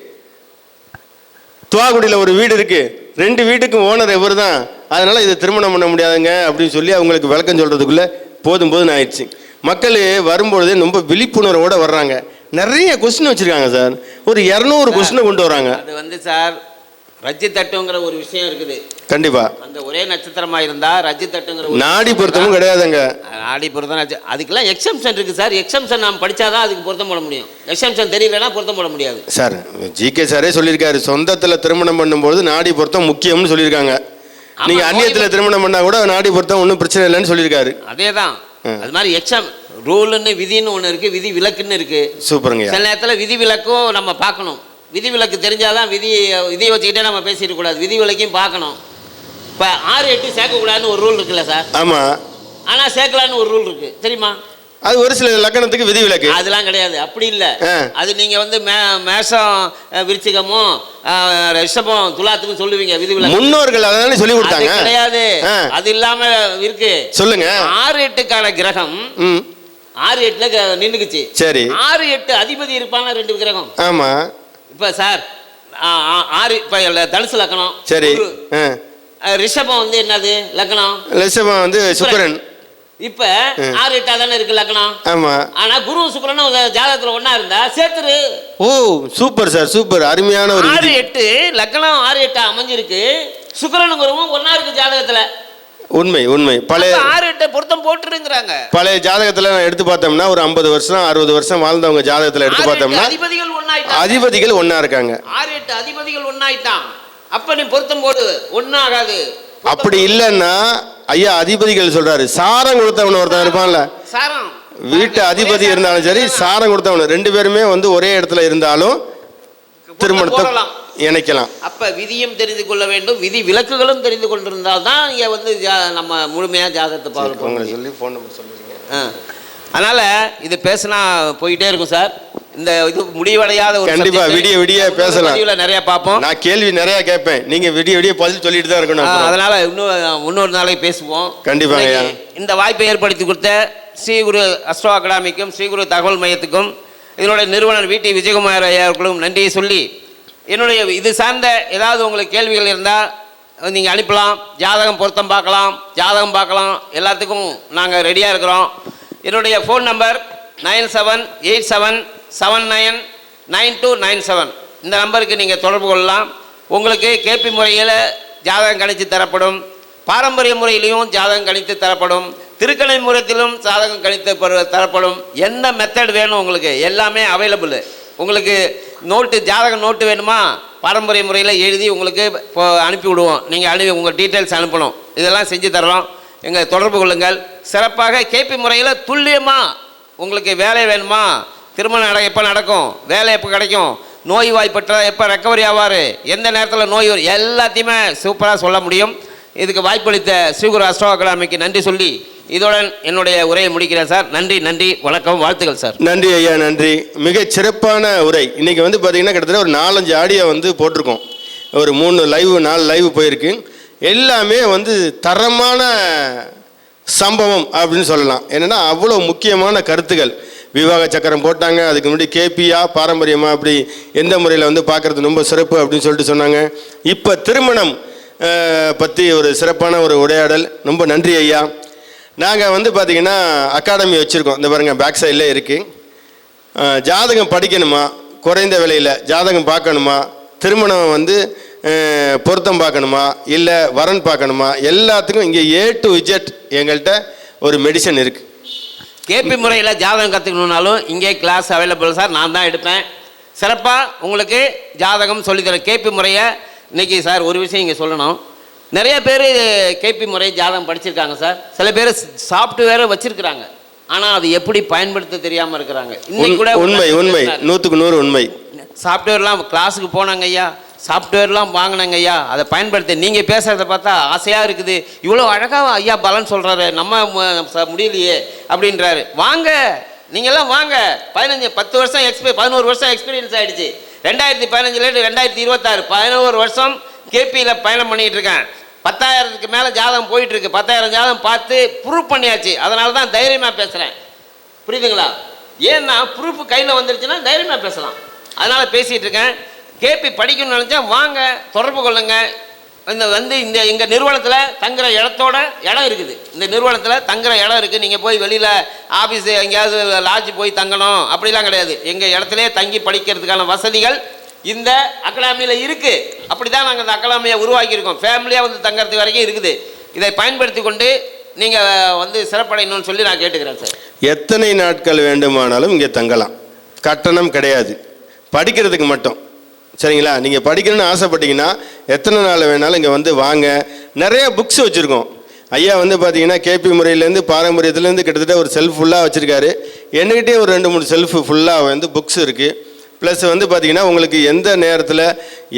[SPEAKER 2] துவாக்குடியில் ஒரு வீடு இருக்குது, 2 வீட்டுக்கும் ஓனர் இவர் தான், அதனால் இதை திருமணம் பண்ண முடியாதுங்க அப்படின்னு சொல்லி அவங்களுக்கு விளக்கம் சொல்கிறதுக்குள்ளே போதும்னு ஆயிடுச்சு. மக்கள் வரும்பொழுதே ரொம்ப விழிப்புணர்வோடு வர்றாங்க. நிறைய கொஸ்டின் வச்சுருக்காங்க சார், ஒரு 200 கொஸ்டினை கொண்டு வராங்க. அது
[SPEAKER 1] வந்து சார் ரஜ்ஜி தட்டுங்கிற ஒரு விஷயம் இருக்குது.
[SPEAKER 2] கண்டிப்பா
[SPEAKER 1] அந்த ஒரே நட்சத்திரமா இருந்தா ரஜ்ஜி தட்டுங்கிற
[SPEAKER 2] நாடி பொருத்தமும் கிடையாதுங்க.
[SPEAKER 1] நாடி பொருத்தம் அதுக்கெல்லாம் எக்ஸம்ஷன் இருக்கு சார். எக்ஸம்ஷன் நாம் படிச்சாதான் அதுக்கு பொருத்தம் போட முடியும். எக்ஸம்ஷன் தெரியலன்னா பொருத்தம் போட முடியாது
[SPEAKER 2] சார். ஜிகே சாரே சொல்லியிருக்காரு, சொந்தத்துல திருமணம் பண்ணும்போது நாடி பொருத்தம் முக்கியம்னு சொல்லியிருக்காங்க. நீங்க அந்நியத்துல திருமணம் பண்ணா கூட நாடி பொருத்தம் ஒன்றும் பிரச்சனை இல்லைன்னு சொல்லியிருக்காரு.
[SPEAKER 1] அதேதான். அது மாதிரி எக்ஸாம் ரூல்னு விதின்னு ஒன்று இருக்கு, விதி விலக்குன்னு இருக்கு.
[SPEAKER 2] சூப்பருங்க.
[SPEAKER 1] சில நேரத்தில் விதி விலக்கும் நம்ம பார்க்கணும். விதிவிலக்கு தெரிஞ்சாதான் விதியை வச்சுக்கிட்டே நம்ம பேசிடக்கூடாது. விதிவிலக்கையும் பார்க்கணும். இப்போ 6, 8 சேர்க்கக்கூடாதுன்னு ஒரு ரூல் இருக்குல்ல சார்?
[SPEAKER 2] ஆமாம்.
[SPEAKER 1] ஆனால் சேர்க்கலான்னு ஒரு ரூல் இருக்குது தெரியுமா?
[SPEAKER 2] அது ஒரு சில லக்கணத்துக்கு விதிவிலக்கு.
[SPEAKER 1] அதெல்லாம் கிடையாது, அப்படி இல்லை. அது நீங்கள் வந்து மேஷம் விருச்சிகமும் ரிஷபம் துலாத்துக்கும் சொல்லுவீங்க விதிவிலக்கு.
[SPEAKER 2] முன்னோர்கள் அதானே சொல்லி கொடுத்தாங்க.
[SPEAKER 1] கிடையாது, அது இல்லாம இருக்கு.
[SPEAKER 2] சொல்லுங்க.
[SPEAKER 1] 6, 8க்கான கிரகம் 6, 8ல நின்றுக்குச்சு.
[SPEAKER 2] சரி.
[SPEAKER 1] 6, 8 அதிபதி இருப்பாங்க 2 கிரகம்.
[SPEAKER 2] ஆமா.
[SPEAKER 1] இப்போ சார் 6 இப்போ தனுசு லக்கணம்.
[SPEAKER 2] சரி.
[SPEAKER 1] ரிஷபம் வந்து என்னது லக்கணம்?
[SPEAKER 2] ரிஷபம் வந்து சுக்கிரன்.
[SPEAKER 1] இப்ப 6, 8 தானே இருக்கு லக்கணம்.
[SPEAKER 2] ஆமா.
[SPEAKER 1] ஆனா குரு சுக்கிரனும் ஜாதகத்துல ஒண்ணா இருந்தா சேர்த்துரு.
[SPEAKER 2] ஓ சூப்பர் சார், சூப்பர், அருமையான ஒரு
[SPEAKER 1] 6, 8 லக்கணம் 6, 8 அமைஞ்சிருக்கு. சுக்கிரனும் குருவும் ஒண்ணா இருக்கு ஜாதகத்துல.
[SPEAKER 2] உண்மை உண்மை. பழைய
[SPEAKER 1] 6, 8 பொருத்தம் போட்டுருங்கிறாங்க.
[SPEAKER 2] பழைய ஜாதகத்துல எடுத்து பார்த்தோம்னா ஒரு 50 வருஷம் 60 வருஷம் வாழ்ந்தவங்க ஜாதகத்துல எடுத்து பார்த்தோம்னா
[SPEAKER 1] அதிபதிகள் ஒண்ணாயிட்டாங்க.
[SPEAKER 2] அதிபதிகள் ஒண்ணா இருக்காங்க.
[SPEAKER 1] 6, 8 அதிபதிகள் ஒண்ணாயிட்டான். அப்ப நீ பொருத்தம் போடு, ஒண்ணாகாது.
[SPEAKER 2] அப்படி இல்லைன்னா ஐயா அதிபதிகள் சொல்றாரு, சாரம் கொடுத்தவன் ஒருத்தன் இருப்பான்ல,
[SPEAKER 1] சாரம்
[SPEAKER 2] வீட்டு அதிபதி இருந்தாலும் சரி, சாரம் கொடுத்தவன் 2 பேருமே வந்து ஒரே இடத்துல இருந்தாலும் திருமணத்தை இணைக்கலாம்.
[SPEAKER 1] அப்ப விதியும் தெரிந்து கொள்ள வேண்டும், விதி விலக்குகளும் தெரிந்து கொண்டிருந்தால் தான் இங்க வந்து நம்ம முழுமையா ஜாதகத்தை பார்க்க
[SPEAKER 2] சொல்லி ஃபோன் நம்பர் சொல்லுங்க.
[SPEAKER 1] அதனால இது பேசினா போயிட்டே இருக்கும் சார். இந்த இது முடிவடையாத ஒரு
[SPEAKER 2] கண்டிப்பா விடிய விடிய பேசலாம்.
[SPEAKER 1] நிறைய பார்ப்போம்.
[SPEAKER 2] நான் கேள்வி நிறைய கேட்பேன், நீங்க விடிய விடிய பதில் சொல்லிட்டு தான் இருக்கணும்.
[SPEAKER 1] அதனால இன்னொரு நாளைக்கு பேசுவோம்.
[SPEAKER 2] கண்டிப்பாங்க. இந்த
[SPEAKER 1] வாய்ப்பை ஏற்படுத்தி கொடுத்த ஸ்ரீகுரு அஸ்ட்ரோ அகாடமிக்கும் ஸ்ரீகுரு தகவல் மையத்துக்கும் இதனுடைய நிறுவனர் VT விஜயகுமார் ஐயா அவர்களும் நன்றியை சொல்லி, என்னுடைய இது சார்ந்த ஏதாவது உங்களுக்கு கேள்விகள் இருந்தால் நீங்கள் அனுப்பலாம். ஜாதகம் பொருத்தம் பார்க்கலாம், ஜாதகம் பார்க்கலாம், எல்லாத்துக்கும் நாங்கள் ரெடியாக இருக்கிறோம். என்னுடைய ஃபோன் நம்பர் 9787799297. இந்த நம்பருக்கு நீங்கள் தொடர்பு கொள்ளலாம். உங்களுக்கு கேபி முறையில் ஜாதகம் கணித்து தரப்படும், பாரம்பரிய முறையிலையும் ஜாதகம் கணித்து தரப்படும், திருக்கணை முறையிலும் ஜாதகம் கணித்து தரப்படும். என்ன மெத்தட் வேணும் உங்களுக்கு எல்லாமே அவைலபிள். உங்களுக்கு நோட்டு ஜாதகம் நோட்டு வேணுமா, பாரம்பரிய முறையில் எழுதி உங்களுக்கு அனுப்பி விடுவோம். நீங்கள் உங்கள் டீட்டெயில்ஸ் அனுப்பணும். இதெல்லாம் செஞ்சு தர்றோம். எங்கள் தொடர்பு கொள்ளுங்கள். சிறப்பாக கேபி முறையில் துல்லியமாக உங்களுக்கு வேலை வேணுமா, திருமணம் எப்போ நடக்கும், வேலை எப்போ கிடைக்கும், நோய் வாய்ப்பற்ற எப்போ ரெக்கவரி ஆவார், எந்த நேரத்தில் நோய் வரும், எல்லாத்தையுமே சூப்பராக சொல்ல முடியும். இதுக்கு வாய்ப்பளித்த ஸ்ரீகுரு அஸ்ட்ரோ அகாடமிக்கு நன்றி சொல்லி இதோடன் என்னுடைய உரையை முடிக்கிறேன் சார். நன்றி நன்றி, வணக்கம், வாழ்த்துக்கள் சார்.
[SPEAKER 2] நன்றி ஐயா, நன்றி. மிகச் சிறப்பான உரை. இன்றைக்கி வந்து பார்த்திங்கன்னா கிட்டத்தட்ட ஒரு 4-5 ஆடியோ வந்து போட்டிருக்கோம். ஒரு 4 லைவ் போயிருக்கு. எல்லாமே வந்து தரமான சம்பவம் அப்படின்னு சொல்லலாம். என்னென்னா அவ்வளோ முக்கியமான கருத்துக்கள். விவாக சக்கரம் போட்டாங்க, அதுக்கு முன்னாடி கேபியா பாரம்பரியமாக அப்படி எந்த முறையில் வந்து பார்க்குறது ரொம்ப சிறப்பு அப்படின்னு சொல்லிட்டு சொன்னாங்க. இப்போ திருமணம் பற்றி ஒரு சிறப்பான ஒரு உரையாடல். ரொம்ப நன்றி ஐயா. நாங்கள் வந்து பார்த்திங்கன்னா அகாடமி வச்சுருக்கோம். இந்த பாருங்கள், பேக் சைடில் இருக்குது. ஜாதகம் படிக்கணுமா, குறைந்த விலையில் ஜாதகம் பார்க்கணுமா, திருமணம் வந்து பொருத்தம் பார்க்கணுமா, இல்லை வரன் பார்க்கணுமா, எல்லாத்துக்கும் இங்கே A to Z எங்கள்கிட்ட ஒரு மெடிசன் இருக்குது.
[SPEAKER 1] கேபி முறையில் ஜாதகம் கற்றுக்கணுன்னாலும் இங்கே கிளாஸ் அவைலபிள் சார். நான் தான் எடுப்பேன். சிறப்பாக உங்களுக்கு ஜாதகம் சொல்லித்தரேன். கேபி முறையை இன்றைக்கி சார் ஒரு விஷயம் இங்கே சொல்லணும். நிறைய பேர் கேபி முறை ஜாதகம் படிச்சிருக்காங்க சார். சில பேர் சாஃப்ட்வேரை வச்சுருக்கிறாங்க, ஆனால் அது எப்படி பயன்படுத்த தெரியாமல் இருக்கிறாங்க. இன்னைக்கு கூட
[SPEAKER 2] உண்மை உண்மை 100க்கு 100 உண்மை.
[SPEAKER 1] சாஃப்ட்வேர்லாம் கிளாஸுக்கு போனாங்க ஐயா, சாஃப்ட்வேர்லாம் வாங்கினாங்க ஐயா, அதை பயன்படுத்த நீங்கள் பேசுகிறத பார்த்தா ஆசையாக இருக்குது. இவ்வளோ அழகாக ஐயா பலன் சொல்கிறாரு, நம்ம முடியலையே அப்படின்றாரு. வாங்க, நீங்கள்லாம் வாங்க. 10 வருஷம் 11 வருஷம் எக்ஸ்பீரியன்ஸ் ஆகிடுச்சு. 2015 2026 11 வருஷம் கேபியில் பயணம் பண்ணிகிட்டு இருக்கேன். 10,000க்கு மேலே ஜாதகம் போயிட்டுருக்கு. 10,000 ஜாதகம் பார்த்து ப்ரூஃப் பண்ணியாச்சு. அதனால தான் தைரியமாக பேசுகிறேன். புரியுதுங்களா? ஏன்னா ப்ரூஃப் கையில் வந்துருச்சுன்னா தைரியமாக பேசலாம். அதனால் பேசிகிட்டு இருக்கேன். கேபி படிக்கணும்னு நினச்சா வாங்க, தொடர்பு கொள்ளுங்க. இந்த எங்கள் நிறுவனத்தில் தங்குற இடம் இருக்குது. இந்த நிறுவனத்தில் தங்குற இடம் இருக்குது. நீங்கள் போய் வெளியில் ஆஃபீஸு எங்கேயாவது லாட்ஜ் போய் தங்கணும் அப்படிலாம் கிடையாது. எங்கள் இடத்துலையே தங்கி படிக்கிறதுக்கான வசதிகள் இந்த அகாடமியில் இருக்குது. அப்படி தான் நாங்கள் இந்த அகாடமியை உருவாக்கியிருக்கோம். ஃபேமிலியாக வந்து தங்கறதுக்கு வரைக்கும் இருக்குது. இதை பயன்படுத்தி கொண்டு நீங்கள் வந்து சிறப்படையணும்னு சொல்லி நான் கேட்டுக்கிறேன் சார்.
[SPEAKER 2] எத்தனை நாட்கள் வேண்டுமானாலும் இங்கே தங்கலாம், கட்டணம் கிடையாது, படிக்கிறதுக்கு மட்டும். சரிங்களா? நீங்கள் படிக்கணும்னு ஆசைப்பட்டீங்கன்னா எத்தனை நாள் வேணாலும் இங்கே வந்து வாங்க. நிறைய புக்ஸ் வச்சுருக்கோம். ஐயா வந்து பார்த்தீங்கன்னா கேபி முறையிலேருந்து பாரம்பரியத்துலேருந்து கிட்டத்தட்ட ஒரு செல்ஃப் ஃபுல்லாக வச்சுருக்காரு. என்கிட்டே ஒரு 2-3 செல்ஃபு ஃபுல்லாக வந்து புக்ஸ் இருக்குது. ப்ளஸ் வந்து பார்த்திங்கன்னா உங்களுக்கு எந்த நேரத்தில்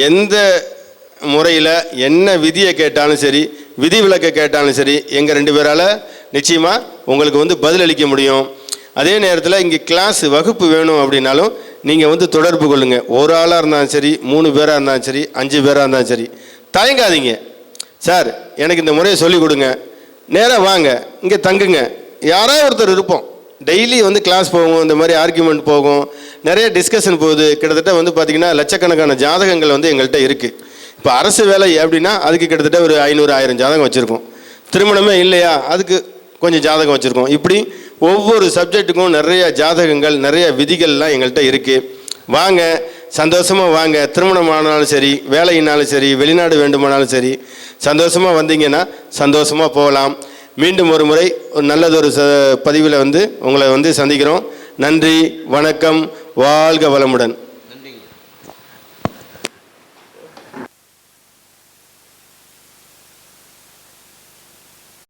[SPEAKER 2] எந்த முறையில் என்ன விதியை கேட்டாலும் சரி, விதி விலக்கை கேட்டாலும் சரி, எங்கள் 2 பேரால் நிச்சயமாக உங்களுக்கு வந்து பதிலளிக்க முடியும். அதே நேரத்தில் இங்கே கிளாஸ் வகுப்பு வேணும் அப்படின்னாலும் நீங்கள் வந்து தொடர்பு கொள்ளுங்கள். ஒரு ஆளாக இருந்தாலும் சரி, 3 பேராக இருந்தாலும் சரி, 5 பேராக இருந்தாலும் சரி, தயங்காதீங்க. சார் எனக்கு இந்த முறையை சொல்லிக் கொடுங்க, நேராக வாங்க, இங்கே தங்குங்க. யாராவது ஒருத்தர் இருப்போம். டெய்லி வந்து கிளாஸ் போகும், இந்த மாதிரி ஆர்கியூமெண்ட் போகும், நிறைய டிஸ்கஷன் போகுது. கிட்டத்தட்ட வந்து பார்த்திங்கன்னா லட்சக்கணக்கான ஜாதகங்கள் வந்து எங்கள்கிட்ட இருக்குது. இப்போ அரசு வேலை அப்படின்னா அதுக்கு கிட்டத்தட்ட ஒரு 500-1000 ஜாதகம் வச்சுருக்கோம். திருமணமே இல்லையா, அதுக்கு கொஞ்சம் ஜாதகம் வச்சுருக்கோம். இப்படி ஒவ்வொரு சப்ஜெக்ட்டுக்கும் நிறைய ஜாதகங்கள், நிறைய விதிகள்லாம் எங்கள்கிட்ட இருக்குது. வாங்க, சந்தோஷமாக வாங்க. திருமணம் ஆனாலும் சரி, வேலையினாலும் சரி, வெளிநாடு வேண்டுமானாலும் சரி, சந்தோஷமாக வந்தீங்கன்னா சந்தோஷமாக போகலாம். மீண்டும் ஒரு முறை ஒரு நல்லதொரு பதிவில் வந்து உங்களை வந்து சந்திக்கிறோம். நன்றி, வணக்கம், வாழ்க வளமுடன்.